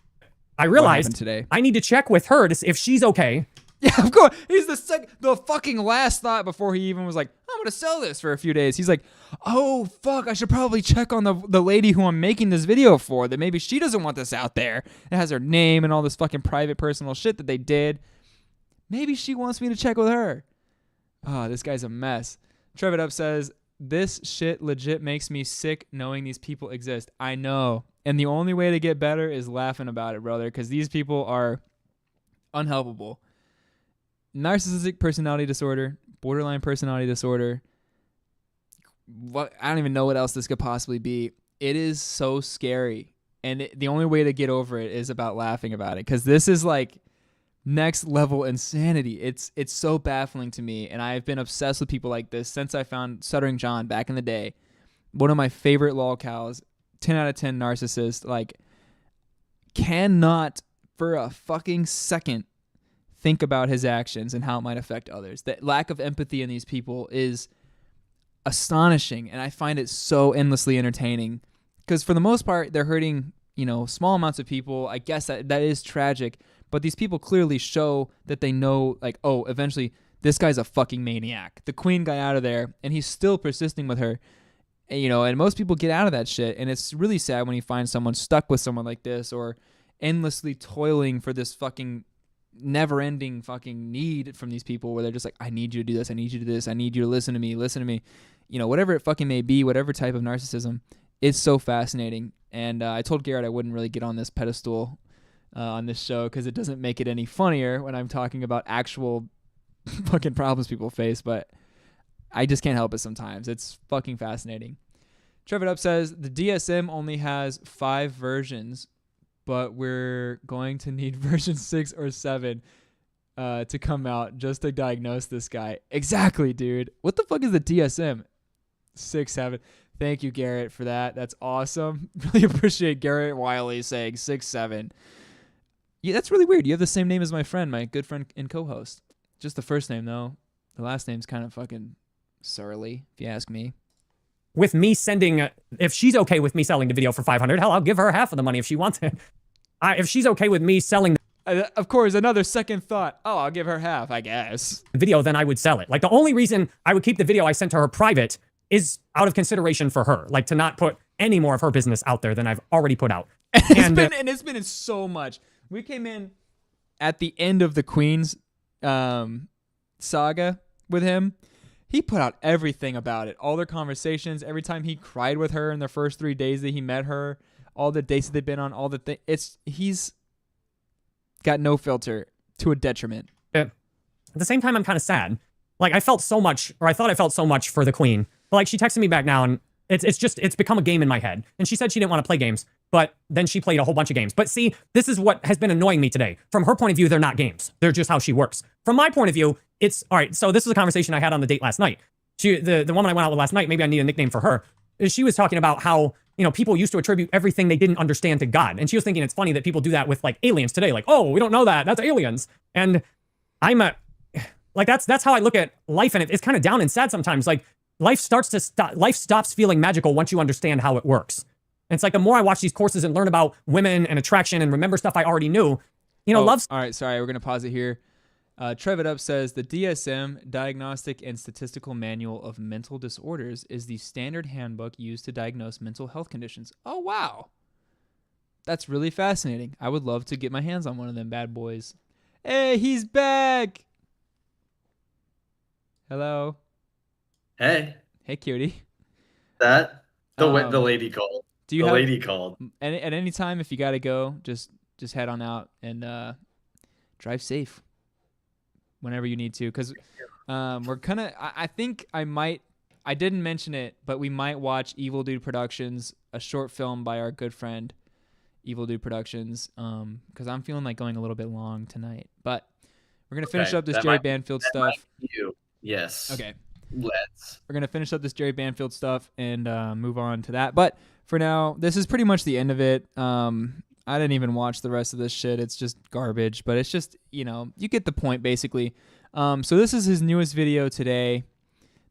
F: I realized today I need to check with her to see if she's okay.
A: Yeah, of course. He's the fucking last thought before he even was like, I'm gonna sell this for a few days. He's like, oh fuck, I should probably check on the lady who I'm making this video for, that maybe she doesn't want this out there. It has her name and all this fucking private personal shit that they did. Maybe she wants me to check with her. Oh, this guy's a mess. Trevor Up says, this shit legit makes me sick knowing these people exist. I know. And the only way to get better is laughing about it, brother, because these people are unhelpable. Narcissistic personality disorder, borderline personality disorder. I don't even know what else this could possibly be. It is so scary. And the only way to get over it is about laughing about it, because this is like next level insanity. It's so baffling to me, and I've been obsessed with people like this since I found Stuttering John back in the day. One of my favorite LOLCOWS, 10 out of 10 narcissist, like cannot for a fucking second think about his actions and how it might affect others. The lack of empathy in these people is astonishing, and I find it so endlessly entertaining, because for the most part they're hurting, small amounts of people. I guess that is tragic. But these people clearly show that they know, like, oh, eventually this guy's a fucking maniac. The Queen got out of there, and he's still persisting with her. And most people get out of that shit. And it's really sad when you find someone stuck with someone like this, or endlessly toiling for this fucking never-ending fucking need from these people, where they're just like, I need you to do this, I need you to do this, I need you to listen to me. Whatever it fucking may be, whatever type of narcissism, it's so fascinating. And I told Garrett I wouldn't really get on this pedestal on this show, because it doesn't make it any funnier when I'm talking about actual fucking problems people face, but I just can't help it sometimes. It's fucking fascinating. Trevor Up says, the DSM only has 5 versions, but we're going to need version 6 or 7 to come out just to diagnose this guy. Exactly, dude. What the fuck is the DSM? 6, 7. Thank you, Garrett, for that. That's awesome. Really appreciate Garrett Wiley saying 6, 7. Yeah, that's really weird. You have the same name as my friend, my good friend and co-host. Just the first name, though. The last name's kind of fucking surly, if you ask me.
F: With me sending, if she's okay with me selling the video for $500, hell, I'll give her half of the money if she wants it. If she's okay with me selling
A: of course, another second thought. Oh, I'll give her half, I guess.
F: The video, then I would sell it. Like, the only reason I would keep the video I sent to her private is out of consideration for her. Like, to not put any more of her business out there than I've already put out.
A: And it's been in so much. We came in at the end of the Queen's saga with him. He put out everything about it. All their conversations, every time he cried with her in the first 3 days that he met her, all the dates that they've been on, all the things. He's got no filter, to a detriment.
F: At the same time, I'm kind of sad. Like, I felt so much, or I thought I felt so much for the Queen. But like, she texted me back now, and it's become a game in my head. And she said she didn't want to play games. but then she played a whole bunch of games. But see, this is what has been annoying me today. From her point of view, they're not games. They're just how she works. From my point of view, it's all right. So this is a conversation I had on the date last night. The woman I went out with last night, maybe I need a nickname for her. She was talking about how, people used to attribute everything they didn't understand to God. And she was thinking it's funny that people do that with like aliens today. Like, oh, we don't know that. That's aliens. And that's how I look at life. And it's kind of down and sad sometimes. Like life stops feeling magical once you understand how it works. And it's like the more I watch these courses and learn about women and attraction and remember stuff I already knew, love's.
A: All right, sorry, we're going to pause it here. Trev It Up says the DSM, Diagnostic and Statistical Manual of Mental Disorders, is the standard handbook used to diagnose mental health conditions. Oh, wow. That's really fascinating. I would love to get my hands on one of them bad boys. Hey, he's back. Hello.
B: Hey.
A: Hey, cutie.
B: The lady called. Lady called.
A: At any time, if you got to go, just head on out and drive safe whenever you need to. Because we're kind of, I think I didn't mention it, but we might watch Evil Dude Productions, a short film by our good friend, Evil Dude Productions, because I'm feeling like going a little bit long tonight. But we're going to finish up this Jerry Banfield stuff.
B: Yes.
A: Okay.
B: We're
A: going to finish up this Jerry Banfield stuff and move on to that. But for now, this is pretty much the end of it. I didn't even watch the rest of this shit. It's just garbage, but it's just, you get the point basically. So this is his newest video today.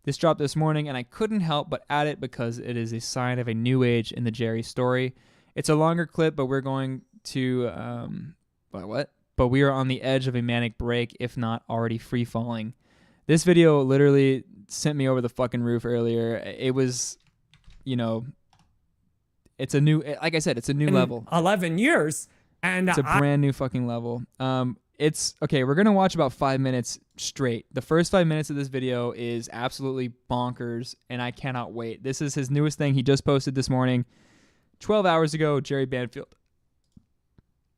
A: This dropped this morning and I couldn't help but add it because it is a sign of a new age in the Jerry story. It's a longer clip, but we're going to, But we are on the edge of a manic break, if not already free falling. This video literally sent me over the fucking roof earlier. It was, it's a new, like I said, it's a new level.
F: 11 years. And
A: it's a brand new fucking level. It's okay. We're going to watch about 5 minutes straight. The first 5 minutes of this video is absolutely bonkers and I cannot wait. This is his newest thing. He just posted this morning, 12 hours ago, Jerry Banfield.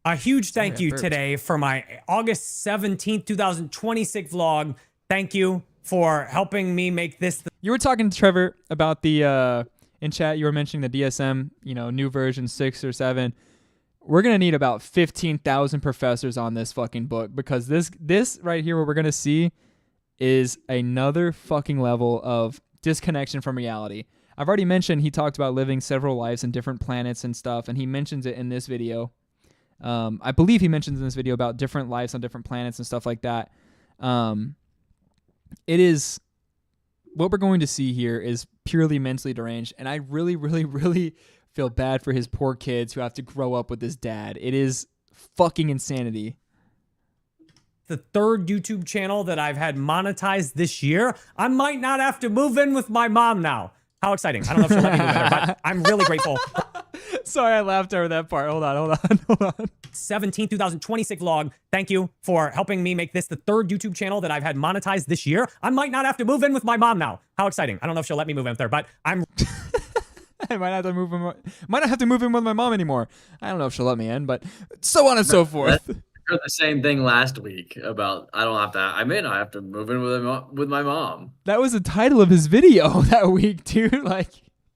F: A huge thank you today for my August 17th, 2026 vlog. Thank you for helping me make this.
A: You were talking to Trevor about the, in chat, you were mentioning the DSM, new version 6 or 7. We're going to need about 15,000 professors on this fucking book because this right here, what we're going to see is another fucking level of disconnection from reality. I've already mentioned he talked about living several lives in different planets and stuff, and he mentions it in this video. I believe he mentions in this video about different lives on different planets and stuff like that. It is, what we're going to see here is purely mentally deranged, and I really, really, really feel bad for his poor kids who have to grow up with this dad. It is fucking insanity.
F: The third YouTube channel that I've had monetized this year. I might not have to move in with my mom now. How exciting. I don't know if she'll let me move in there, but I'm really grateful.
A: Sorry, I laughed over that part. Hold on.
F: 17th, 2026 vlog. Thank you for helping me make this the third YouTube channel that I've had monetized this year. I might not have to move in with my mom now. How exciting. I don't know if she'll let me move in with her, but I'm...
A: I might not have to move in with my mom anymore. I don't know if she'll let me in, but so on and so forth.
B: I heard the same thing last week about I may not have to move in with my mom.
A: That was the title of his video that week, dude. Like,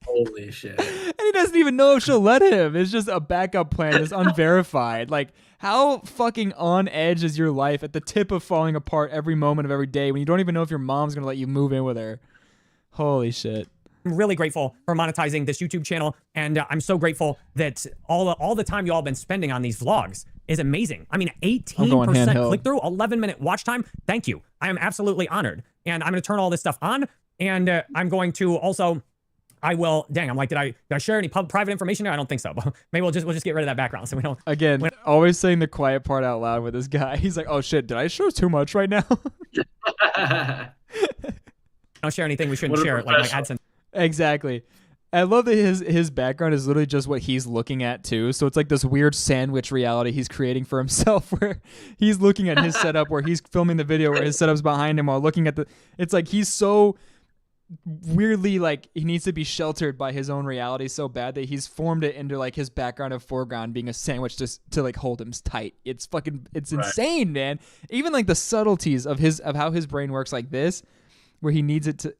B: holy shit.
A: And he doesn't even know if she'll let him. It's just a backup plan. It's unverified. Like, how fucking on edge is your life at the tip of falling apart every moment of every day when you don't even know if your mom's gonna let you move in with her? Holy shit.
F: I'm really grateful for monetizing this YouTube channel, and I'm so grateful that all the time you all been spending on these vlogs is amazing. I mean, 18% click-through, 11-minute watch time. Thank you. I am absolutely honored, and I'm going to turn all this stuff on, and I'm going to also... I'm like, did I share any private information there? I don't think so. But maybe we'll just get rid of that background so we don't.
A: Again, always saying the quiet part out loud with this guy. He's like, oh shit, did I show too much right now?
F: Don't share anything we shouldn't share. Like AdSense.
A: Exactly. I love that his background is literally just what he's looking at too. So it's like this weird sandwich reality he's creating for himself where he's looking at his setup where he's filming the video where his setup's behind him while looking at it's like he's so weirdly like he needs to be sheltered by his own reality so bad that he's formed it into like his background and foreground being a sandwich just to like hold him tight. It's insane, man. Even like the subtleties of how his brain works like this where he needs it to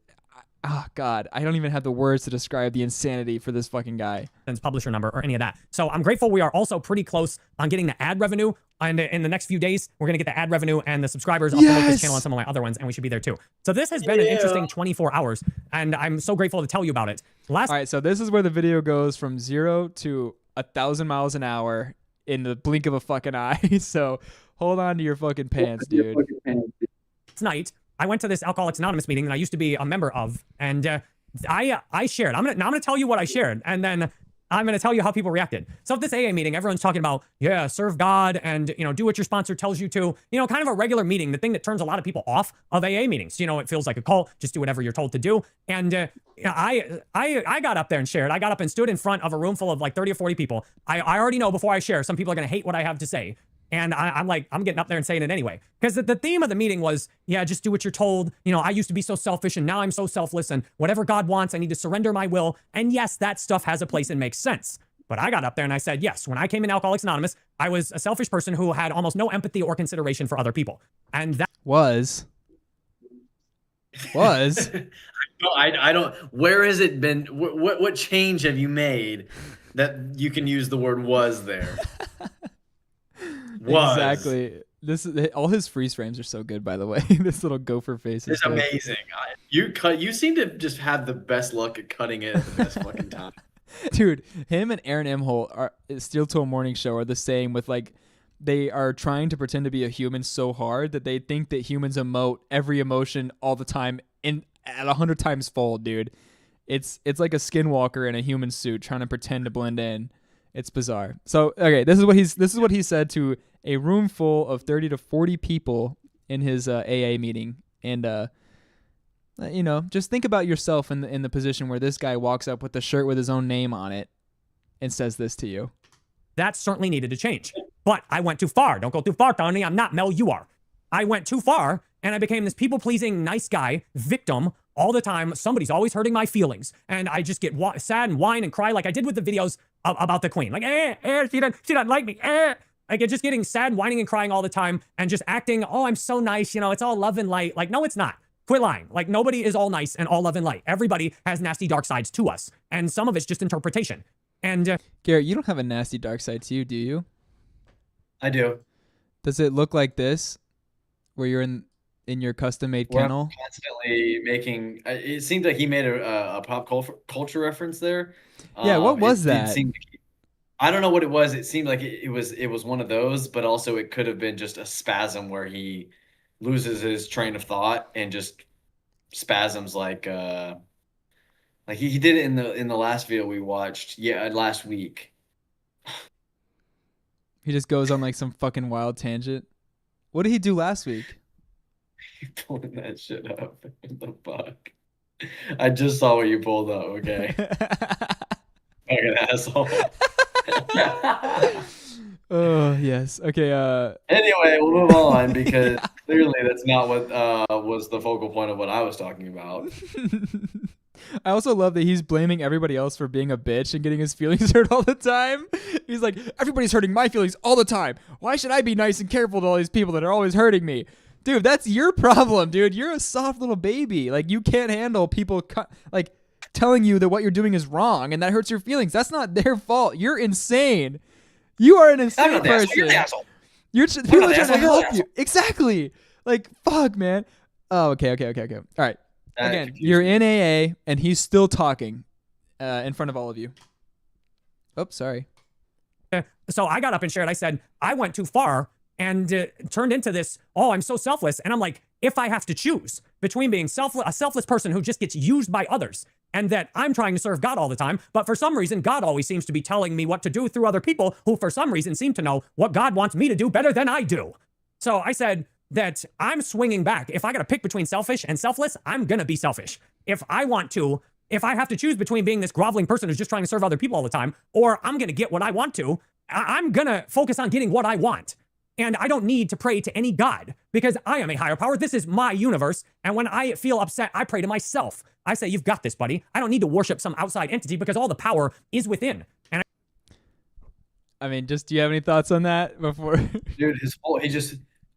A: Oh God, I don't even have the words to describe the insanity for this fucking guy.
F: Publisher number or any of that. So I'm grateful we are also pretty close on getting the ad revenue. And in the next few days, we're going to get the ad revenue and the subscribers. I'll promote this channel on some of my other ones, and we should be there too. So this has been an interesting 24 hours, and I'm so grateful to tell you about it. All right,
A: so this is where the video goes from 0 to 1,000 miles an hour in the blink of a fucking eye. So hold on to your fucking pants, dude.
F: Tonight, I went to this Alcoholics Anonymous meeting that I used to be a member of, and I shared. I'm gonna tell you what I shared, and then I'm gonna tell you how people reacted. So at this AA meeting, everyone's talking about, yeah, serve God and, you know, do what your sponsor tells you to. You know, kind of a regular meeting, the thing that turns a lot of people off of AA meetings. You know, it feels like a cult. Just do whatever you're told to do. And I got up there and shared. I got up and stood in front of a room full of like 30 or 40 people. I already know before I share, some people are gonna hate what I have to say. And I'm like, I'm getting up there and saying it anyway. Because the theme of the meeting was, yeah, just do what you're told. You know, I used to be so selfish and now I'm so selfless, and whatever God wants, I need to surrender my will. And yes, that stuff has a place and makes sense. But I got up there and I said, yes, when I came in Alcoholics Anonymous, I was a selfish person who had almost no empathy or consideration for other people. And that
A: was.
B: No, I don't. Where has it been? What change have you made that you can use the word "was" there? Was.
A: Exactly. This is all his freeze frames are so good, by the way. This little gopher face is
B: it's amazing. You seem to just have the best luck at cutting it at the best fucking time.
A: Dude, him and Aaron Imholt are Steel Toe Morning Show are the same with like they are trying to pretend to be a human so hard that they think that humans emote every emotion all the time in at 100 times fold, dude. It's like a skinwalker in a human suit trying to pretend to blend in. It's bizarre. So, okay, this is what he said to a room full of 30 to 40 people in his AA meeting. And you know, just think about yourself in the position where this guy walks up with the shirt with his own name on it and says this to you.
F: That certainly needed to change. But I went too far. Don't go too far, Tony. I'm not Mel, you are. I went too far, and I became this people-pleasing nice guy, victim, all the time. Somebody's always hurting my feelings. And I just get sad and whine and cry like I did with the videos about the Queen. Like, she doesn't like me. Like, just getting sad, whining, and crying all the time, and just acting, oh, I'm so nice, you know, it's all love and light. Like, no, it's not. Quit lying. Like, nobody is all nice and all love and light. Everybody has nasty dark sides to us. And some of it's just interpretation. And
A: Garrett, you don't have a nasty dark side to you, do you?
B: I do.
A: Does it look like this, where you're in your custom-made kennel?
B: Constantly making. It seemed like he made a pop culture reference there.
A: Yeah, what was that?
B: I don't know what it was. It seemed like it was one of those, but also it could have been just a spasm where he loses his train of thought and just spasms like he did it in the last video we watched. Yeah, last week.
A: He just goes on like some fucking wild tangent. What did he do last week?
B: Pulling that shit up. What the fuck? I just saw what you pulled up, okay? Fucking asshole.
A: Oh, yes. Okay,
B: Anyway, we'll move on because clearly that's not what was the focal point of what I was talking about.
A: I also love that he's blaming everybody else for being a bitch and getting his feelings hurt all the time. He's like, everybody's hurting my feelings all the time. Why should I be nice and careful to all these people that are always hurting me? Dude, that's your problem, dude. You're a soft little baby. Like, you can't handle people telling you that what you're doing is wrong and that hurts your feelings. That's not their fault. You're insane. You are an insane person.
B: You're the asshole.
A: People are trying to help you. Exactly. Like, fuck, man. Oh, okay. All right. Again, you're in AA, and he's still talking in front of all of you. Oh, sorry.
F: So I got up and shared. I said, I went too far and turned into this, oh, I'm so selfless. And I'm like, if I have to choose between being a selfless person who just gets used by others and that I'm trying to serve God all the time, but for some reason, God always seems to be telling me what to do through other people who for some reason seem to know what God wants me to do better than I do. So I said that I'm swinging back. If I got to pick between selfish and selfless, I'm going to be selfish. If I have to choose between being this groveling person who's just trying to serve other people all the time, or I'm going to get what I want to, I'm going to focus on getting what I want. And I don't need to pray to any God because I am a higher power. This is my universe. And when I feel upset, I pray to myself. I say, you've got this, buddy. I don't need to worship some outside entity because all the power is within. And
A: I mean, do you have any thoughts on that before?
B: Dude,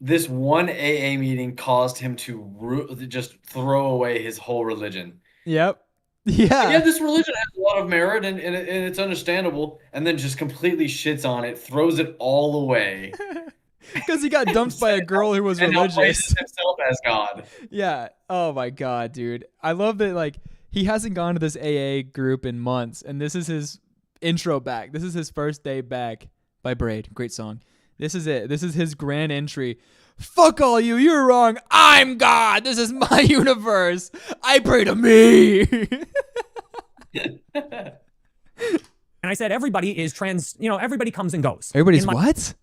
B: this one AA meeting caused him to just throw away his whole religion.
A: Yep.
B: Yeah,
A: Yeah.
B: this religion has a lot of merit and it's understandable, and then just completely shits on it, throws it all away.
A: Because he got dumped by a girl who was
B: and now
A: religious.
B: praises himself as God.
A: Yeah. Oh my God, dude. I love that. Like, he hasn't gone to this AA group in months, and this is his intro back. This is his first day back by Braid. Great song. This is it. This is his grand entry. Fuck all you. You're wrong. I'm God. This is my universe. I pray to me.
F: And I said, everybody is everybody comes and goes.
A: Everybody's
F: In my
A: what?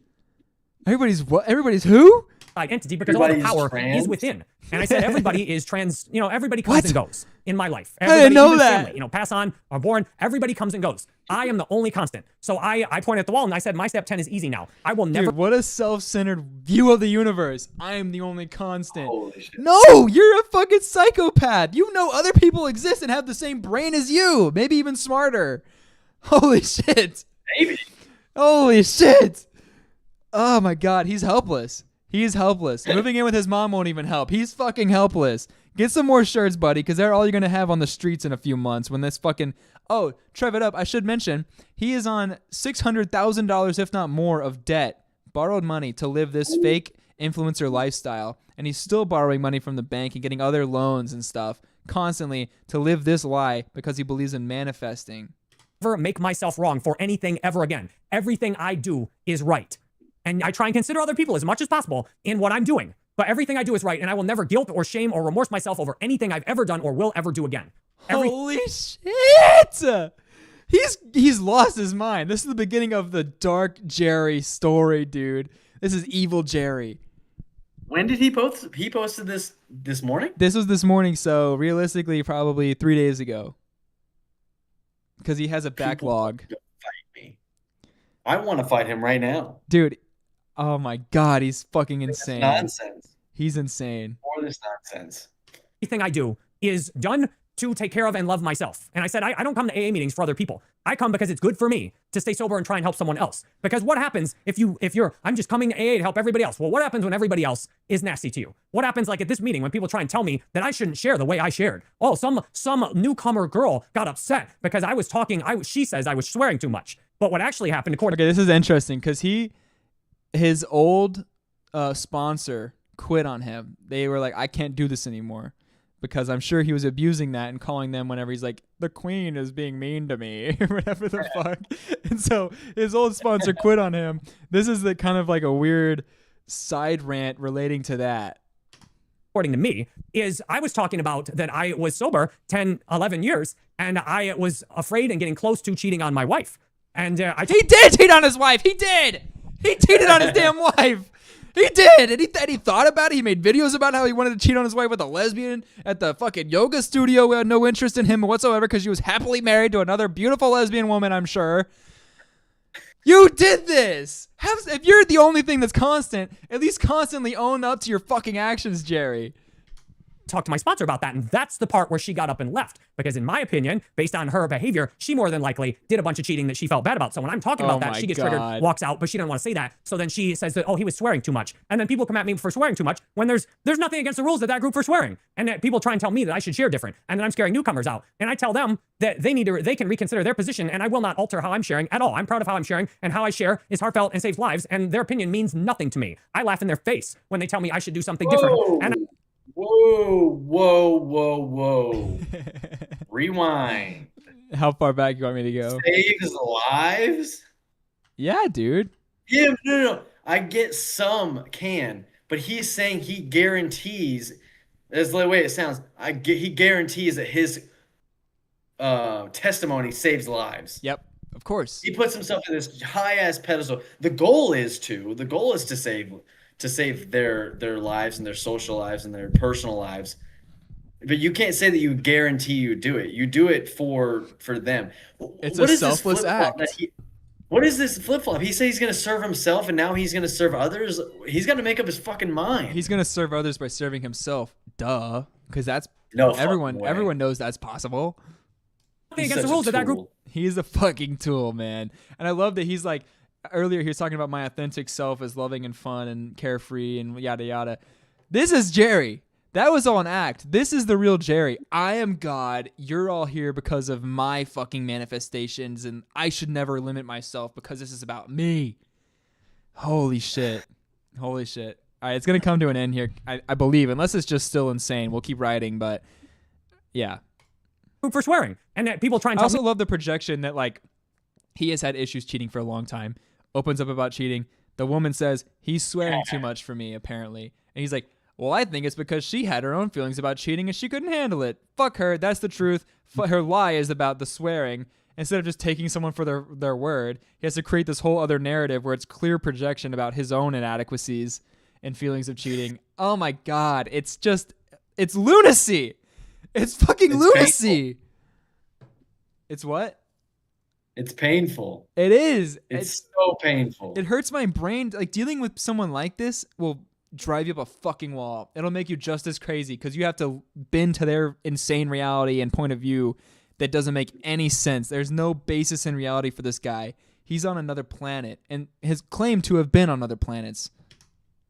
A: Everybody's what? Everybody's who?
F: identity because all the
B: Everybody's
F: power
B: trans?
F: is within. And I said everybody is trans, everybody comes
A: What?
F: and goes in my life.
A: I didn't
F: Everybody,
A: know
F: even
A: that.
F: family, pass on, are born, everybody comes and goes. I am the only constant. So I pointed at the wall and I said, my step 10 is easy now. I will never
A: Dude, what a self-centered view of the universe. I am the only constant.
B: Holy shit.
A: No, you're a fucking psychopath. You know other people exist and have the same brain as you, maybe even smarter. Holy shit.
B: Maybe.
A: Holy shit. Oh my God, he's helpless. He's helpless. Moving in with his mom won't even help. He's fucking helpless. Get some more shirts, buddy, because they're all you're going to have on the streets in a few months when this fucking... Oh, Trev it up. I should mention, he is on $600,000, if not more, of debt, borrowed money to live this fake influencer lifestyle, and he's still borrowing money from the bank and getting other loans and stuff constantly to live this lie because he believes in manifesting.
F: never make myself wrong for anything ever again. Everything I do is right. And I try and consider other people as much as possible in what I'm doing. But everything I do is right, and I will never guilt or shame or remorse myself over anything I've ever done or will ever do again.
A: Holy shit! He's lost his mind. This is the beginning of the dark Jerry story, dude. This is evil Jerry.
B: When did he post? He posted this morning?
A: This was this morning, so realistically, probably 3 days ago. Because he has a backlog.
B: People fight me. I want to fight him right now.
A: Dude, oh my God, he's fucking insane.
B: Nonsense.
A: He's insane.
B: More this nonsense.
F: Everything I do is done to take care of and love myself. And I said, I don't come to AA meetings for other people. I come because it's good for me to stay sober and try and help someone else. Because what happens if you're, I'm just coming to AA to help everybody else. Well, what happens when everybody else is nasty to you? What happens like at this meeting when people try and tell me that I shouldn't share the way I shared? Oh, some newcomer girl got upset because I was talking, she says I was swearing too much. But what actually happened according
A: Okay, this is interesting because his old sponsor quit on him. They were like, I can't do this anymore. Because I'm sure he was abusing that and calling them whenever he's like, the queen is being mean to me, or whatever the fuck. And so his old sponsor quit on him. This is the kind of like a weird side rant relating to that.
F: according to me, is I was talking about that I was sober 10, 11 years, and I was afraid and getting close to cheating on my wife. And
A: He did cheat on his wife. He did. He cheated on his damn wife. He did. And he thought about it. He made videos about how he wanted to cheat on his wife with a lesbian at the fucking yoga studio who had no interest in him whatsoever because she was happily married to another beautiful lesbian woman, I'm sure. You did this. If you're the only thing that's constant, at least constantly own up to your fucking actions, Jerry.
F: talked to my sponsor about that, and that's the part where she got up and left. Because in my opinion, based on her behavior, she more than likely did a bunch of cheating that she felt bad about. So when I'm talking about
A: Oh
F: that,
A: my
F: she gets
A: God.
F: triggered, walks out, but she didn't want to say that. So then she says that, oh, he was swearing too much. And then people come at me for swearing too much when there's nothing against the rules of that group for swearing. And that people try and tell me that I should share different. And then I'm scaring newcomers out. And I tell them that they can reconsider their position, and I will not alter how I'm sharing at all. I'm proud of how I'm sharing, and how I share is heartfelt and saves lives, and their opinion means nothing to me. I laugh in their face when they tell me I should do something different. And
B: Whoa. Rewind.
A: How far back you want me to go?
B: Saves lives?
A: Yeah, dude.
B: Yeah, no. I get some can, but he's saying he guarantees. That's the way it sounds. He guarantees that his testimony saves lives.
A: Yep, of course.
B: He puts himself in this high ass pedestal. The goal is to save their lives and their social lives and their personal lives. But you can't say that you guarantee you do it. You do it for them.
A: It's
B: What
A: a
B: is this
A: selfless
B: flip-flop
A: act.
B: what is this flip-flop? He says he's going to serve himself, and now he's going to serve others. He's got to make up his fucking mind.
A: He's gonna serve others by serving himself. Duh, because that's
B: No fucking
A: everyone.
B: way.
A: Everyone knows that's possible.
F: nothing
B: He's
F: against the
B: such a
F: rules of that group.
B: tool.
A: He's a fucking tool, man. And I love that he's like, earlier he was talking about my authentic self as loving and fun and carefree and yada yada. This is Jerry. That was all an act. This is the real Jerry. I am God. You're all here because of my fucking manifestations, and I should never limit myself because this is about me. Holy shit. Holy shit. All right, it's going to come to an end here, I believe, unless it's just still insane. We'll keep writing, but yeah.
F: For swearing. And that people try and
A: I
F: tell
A: also
F: me.
A: love the projection that, like, he has had issues cheating for a long time, opens up about cheating. The woman says, he's swearing too much for me, apparently. And he's like, well, I think it's because she had her own feelings about cheating and she couldn't handle it. Fuck her. That's the truth. Her lie is about the swearing. Instead of just taking someone for their word, he has to create this whole other narrative where it's clear projection about his own inadequacies and feelings of cheating. Oh my God. It's lunacy. It's fucking lunacy.
B: Painful.
A: It's what?
B: It's painful.
A: It is.
B: It's so painful.
A: It hurts my brain. Like, dealing with someone like this will drive you up a fucking wall. It'll make you just as crazy because you have to bend to their insane reality and point of view that doesn't make any sense. There's no basis in reality for this guy. He's on another planet and has claimed to have been on other planets.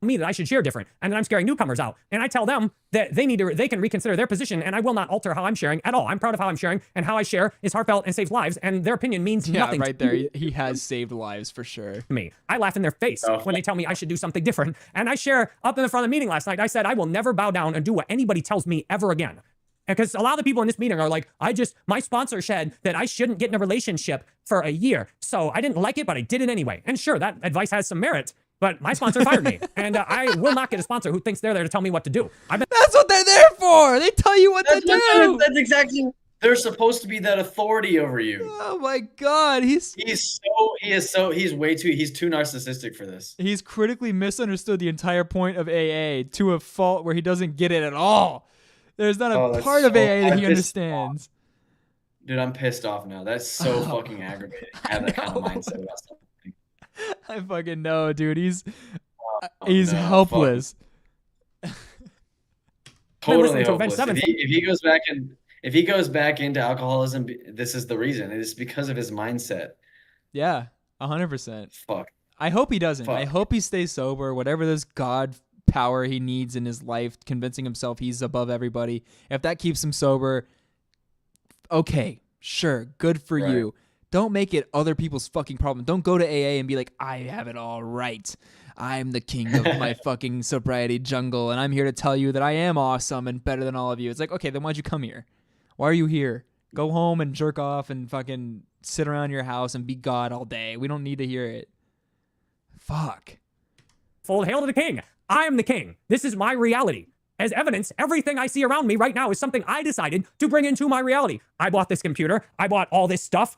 F: Me that I should share different, and that I'm scaring newcomers out. And I tell them that they can reconsider their position, and I will not alter how I'm sharing at all. I'm proud of how I'm sharing, and how I share is heartfelt and saves lives, and their opinion means nothing.
A: Yeah, right there. He has saved lives for sure.
F: To me. I laugh in their face when they tell me I should do something different. And I share up in the front of the meeting last night, I said, I will never bow down and do what anybody tells me ever again. Because a lot of the people in this meeting are like, my sponsor said that I shouldn't get in a relationship for a year. So I didn't like it, but I did it anyway. And sure, that advice has some merit. But my sponsor fired me, and I will not get a sponsor who thinks they're there to tell me what to do.
A: That's what they're there for. They tell you what to do.
B: That's exactly. They're supposed to be that authority over you.
A: Oh my God, he's
B: too narcissistic for this.
A: He's critically misunderstood the entire point of AA to a fault where he doesn't get it at all. There's not a part of AA that he understands.
B: Dude, I'm pissed off now. That's so fucking aggravating. I have that kind of mindset about something.
A: I fucking know, dude. He's helpless.
B: Totally hopeless. If he goes back into alcoholism, this is the reason. It is because of his mindset.
A: Yeah, 100%.
B: Fuck.
A: I hope he doesn't.
B: Fuck.
A: I hope he stays sober. Whatever this God power he needs in his life, convincing himself he's above everybody. If that keeps him sober, okay, sure, good for you. Don't make it other people's fucking problem. Don't go to AA and be like, I have it all right. I'm the king of my fucking sobriety jungle, and I'm here to tell you that I am awesome and better than all of you. It's like, okay, then why'd you come here? Why are you here? Go home and jerk off and fucking sit around your house and be God all day. We don't need to hear it. Fuck.
F: Full hail to the king. I am the king. This is my reality. As evidence, everything I see around me right now is something I decided to bring into my reality. I bought this computer. I bought all this stuff.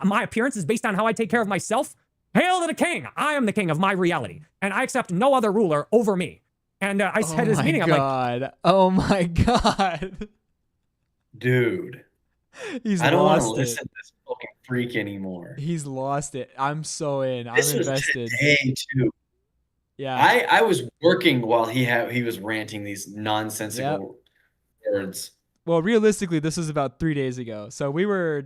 F: My appearance is based on how I take care of myself. Hail to the king. I am the king of my reality, and I accept no other ruler over me. And I said in this meeting, I'm like,
A: oh my God.
B: Dude. I don't want to listen to this fucking freak anymore.
A: He's lost it. I'm so in.
B: This
A: I'm
B: was
A: invested.
B: today too.
A: Yeah.
B: I was working while he was ranting these nonsensical words.
A: Well, realistically, this was about 3 days ago. So we were.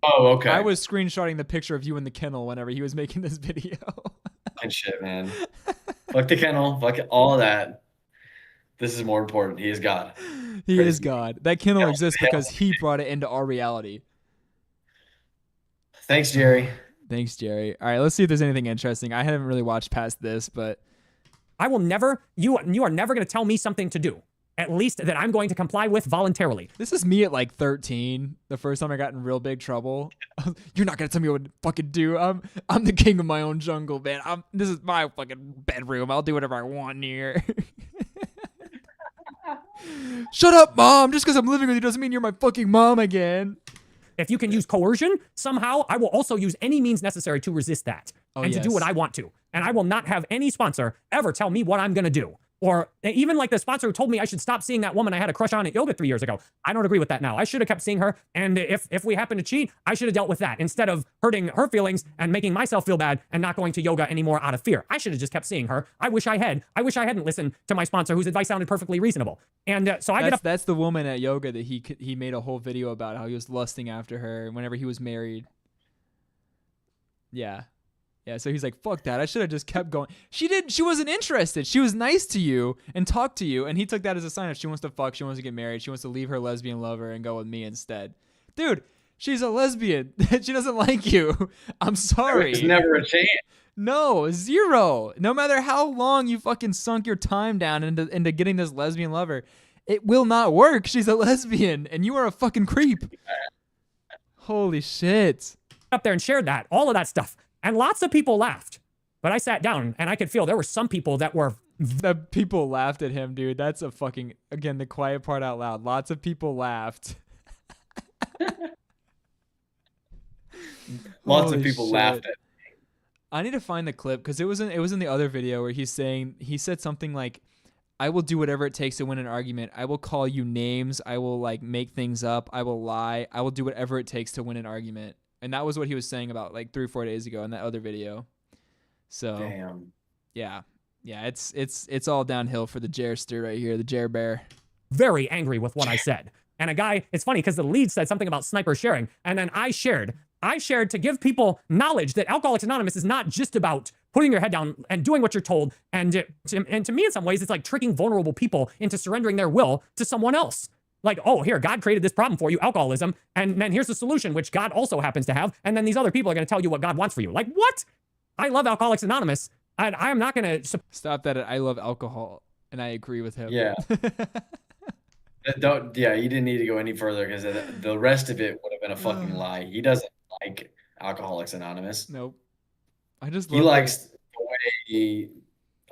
B: Oh, okay.
A: I was screenshotting the picture of you in the kennel whenever he was making this video.
B: And shit, man. Fuck the kennel. Fuck all of that. This is more important. He is God.
A: He is God. That kennel exists because he brought it into our reality.
B: Thanks, Jerry.
A: Thanks, Jerry. All right, let's see if there's anything interesting. I haven't really watched past this, but
F: I will never. You are never going to tell me something to do. At least that I'm going to comply with voluntarily.
A: This is me at like 13. The first time I got in real big trouble. You're not gonna tell me what to fucking do. I'm the king of my own jungle, man. This is my fucking bedroom. I'll do whatever I want in here. Shut up, mom. Just because I'm living with you doesn't mean you're my fucking mom again.
F: If you can use coercion, somehow I will also use any means necessary to resist that and to do what I want to. And I will not have any sponsor ever tell me what I'm gonna do. Or even like the sponsor who told me I should stop seeing that woman I had a crush on at yoga 3 years ago. I don't agree with that now. I should have kept seeing her. And if we happen to cheat, I should have dealt with that instead of hurting her feelings and making myself feel bad and not going to yoga anymore out of fear. I should have just kept seeing her. I wish I had. I wish I hadn't listened to my sponsor whose advice sounded perfectly reasonable. And so I get up.
A: That's the woman at yoga that he made a whole video about how he was lusting after her whenever he was married. Yeah. Yeah, so he's like, fuck that. I should have just kept going. She wasn't interested. She was nice to you and talked to you, and he took that as a sign of she wants to fuck, she wants to get married, she wants to leave her lesbian lover and go with me instead. Dude, she's a lesbian. She doesn't like you. I'm sorry.
B: There's never a chance.
A: No, zero. No matter how long you fucking sunk your time down into getting this lesbian lover, it will not work. She's a lesbian, and you are a fucking creep. Holy shit.
F: Up there and shared that, all of that stuff. And lots of people laughed. But I sat down and I could feel there were some people that were...
A: The people laughed at him, dude. That's a fucking... Again, the quiet part out loud. Lots of people laughed.
B: Lots
A: Holy
B: of people
A: shit.
B: laughed at me.
A: I need to find the clip because it was in the other video where he said something like, I will do whatever it takes to win an argument. I will call you names. I will like make things up. I will lie. I will do whatever it takes to win an argument. And that was what he was saying about like 3 or 4 days ago in that other video. So
B: Damn.
A: yeah, it's all downhill for the Jerster right here, the Jer Bear.
F: very angry with what I said. And a guy, it's funny because the lead said something about sniper sharing. And then I shared to give people knowledge that Alcoholics Anonymous is not just about putting your head down and doing what you're told. And to me, in some ways, it's like tricking vulnerable people into surrendering their will to someone else. Like, oh, here, God created this problem for you, alcoholism. And then here's the solution, which God also happens to have. And then these other people are going to tell you what God wants for you. Like, what? I love Alcoholics Anonymous. And I am not going to...
A: Stop that at I love alcohol. And I agree with him.
B: Yeah. Yeah, you didn't need to go any further because the rest of it would have been a fucking lie. He doesn't like Alcoholics Anonymous.
A: Nope. I just
B: He likes the way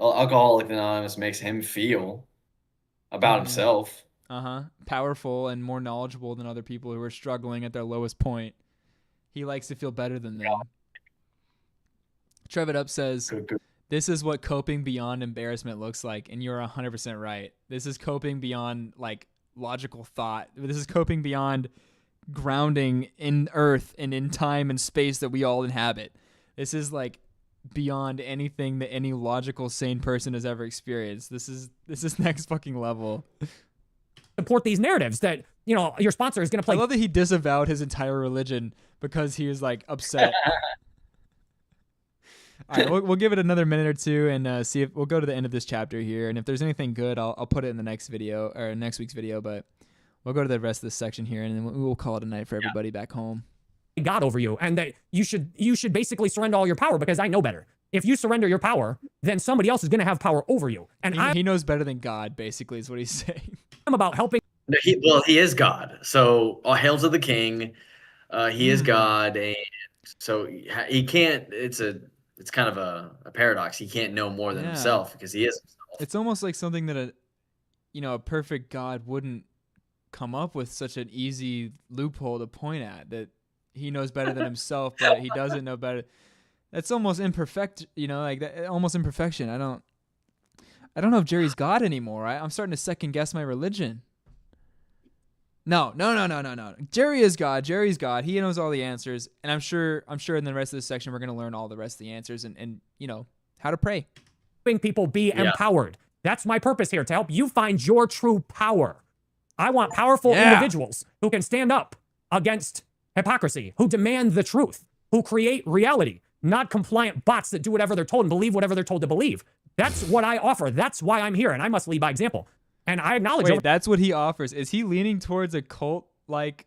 B: Alcoholics Anonymous makes him feel about himself.
A: Powerful and more knowledgeable than other people who are struggling at their lowest point. He likes to feel better than them. Trev It Up says, this is what coping beyond embarrassment looks like, and you're 100% right. This is coping beyond like logical thought. This is coping beyond grounding in earth and in time and space that we all inhabit. This is like beyond anything that any logical sane person has ever experienced. This is next fucking level.
F: Support these narratives that, you know, your sponsor is going to play.
A: I love that he disavowed his entire religion because he was like upset. All right, we'll give it another minute or two and see if we'll go to the end of this chapter here. And if there's anything good, I'll put it in the next video or next week's video. But we'll go to the rest of this section here, and then we'll call it a night for everybody back home.
F: God over you, and that you should basically surrender all your power because I know better. If you surrender your power, then somebody else is going to have power over you. And
A: he knows better than God, basically, is what he's saying.
F: I'm about helping.
B: No, he is God. So all hail to the King. He is God, and so he can't. It's kind of a paradox. He can't know more than himself because he is himself.
A: It's almost like something that a perfect God wouldn't come up with such an easy loophole to point at, that he knows better than himself, but he doesn't know better. That's almost imperfect, like that, almost imperfection. I don't know if Jerry's God anymore. I'm starting to second guess my religion. No. Jerry is God. Jerry's God. He knows all the answers. And I'm sure in the rest of this section, we're going to learn all the rest of the answers and how to pray.
F: Helping people be empowered. That's my purpose here, to help you find your true power. I want powerful individuals who can stand up against hypocrisy, who demand the truth, who create reality, not compliant bots that do whatever they're told and believe whatever they're told to believe. That's what I offer. That's why I'm here, and I must lead by example. And I acknowledge...
A: Wait, that's what he offers. Is he leaning towards a cult, like,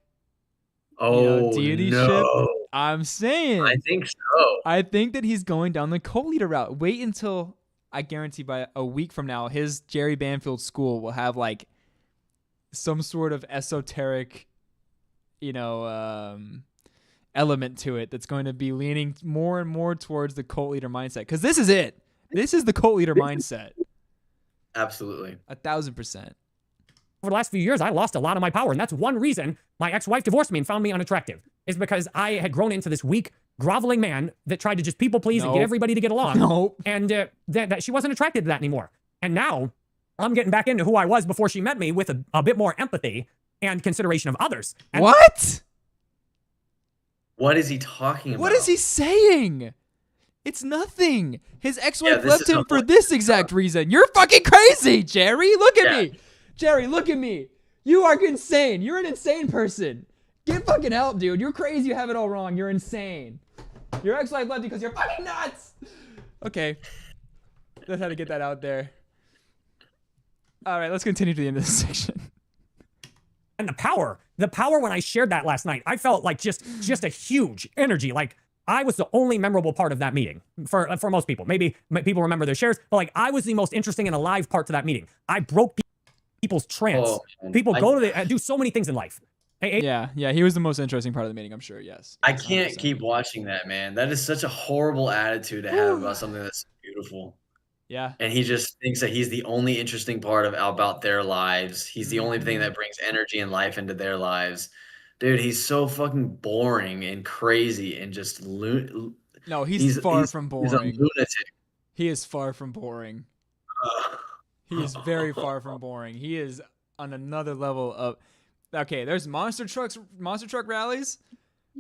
A: deity ship? I'm saying.
B: I think so.
A: I think that he's going down the cult leader route. Wait until, I guarantee by a week from now, his Jerry Banfield school will have, like, some sort of esoteric, element to it that's going to be leaning more and more towards the cult leader mindset. Because this is it. This is the cult leader mindset.
B: Absolutely.
A: 1,000%.
F: Over the last few years, I lost a lot of my power. And that's one reason my ex-wife divorced me and found me unattractive, is because I had grown into this weak, groveling man that tried to just people please and get everybody to get along. And that she wasn't attracted to that anymore. And now I'm getting back into who I was before she met me with a bit more empathy and consideration of others. And
A: what?
B: What is he talking about?
A: What is he saying? It's nothing. His ex-wife left him for this exact reason. You're fucking crazy, Jerry. Look at me. Jerry, look at me. You are insane. You're an insane person. Get fucking help, dude. You're crazy. You have it all wrong. You're insane. Your ex-wife left you because you're fucking nuts. Okay. Just had to get that out there. All right, let's continue to the end of this section.
F: And the power when I shared that last night, I felt like just a huge energy. Like I was the only memorable part of that meeting for most people. Maybe people remember their shares, but like I was the most interesting and alive part to that meeting. I broke people's trance. People go to do so many things in life.
A: Yeah, he was the most interesting part of the meeting, I'm sure, yes.
B: I can't
A: 100%.
B: keep watching that, man. That is such a horrible attitude to have about something that's beautiful.
A: Yeah.
B: And he just thinks that he's the only interesting part about their lives. He's the only thing that brings energy and life into their lives. Dude, he's so fucking boring and crazy and just
A: No, he's far from boring.
B: He's a lunatic.
A: He is far from boring. He is very far from boring. He is on another level of... Okay, there's monster truck rallies,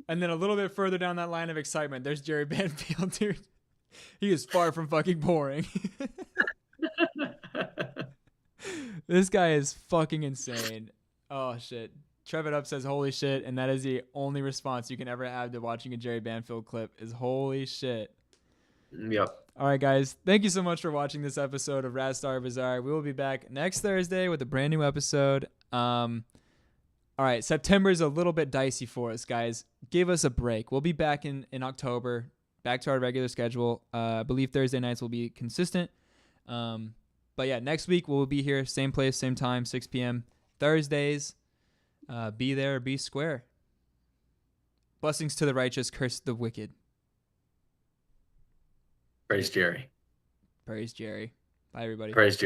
A: and then a little bit further down that line of excitement, there's Jerry Banfield, dude. He is far from fucking boring. This guy is fucking insane. Oh, shit. Trevor Up says, holy shit, and that is the only response you can ever have to watching a Jerry Banfield clip is holy shit.
B: Yep.
A: All right, guys. Thank you so much for watching this episode of Wratt Starr Bizarre. We will be back next Thursday with a brand new episode. All right, September is a little bit dicey for us, guys. Give us a break. We'll be back in October, back to our regular schedule. I believe Thursday nights will be consistent. But yeah, next week we'll be here, same place, same time, 6 p.m. Thursdays. Be there, be square. Blessings to the righteous, curse the wicked.
B: Praise Jerry.
A: Praise Jerry. Bye, everybody.
B: Praise Jerry.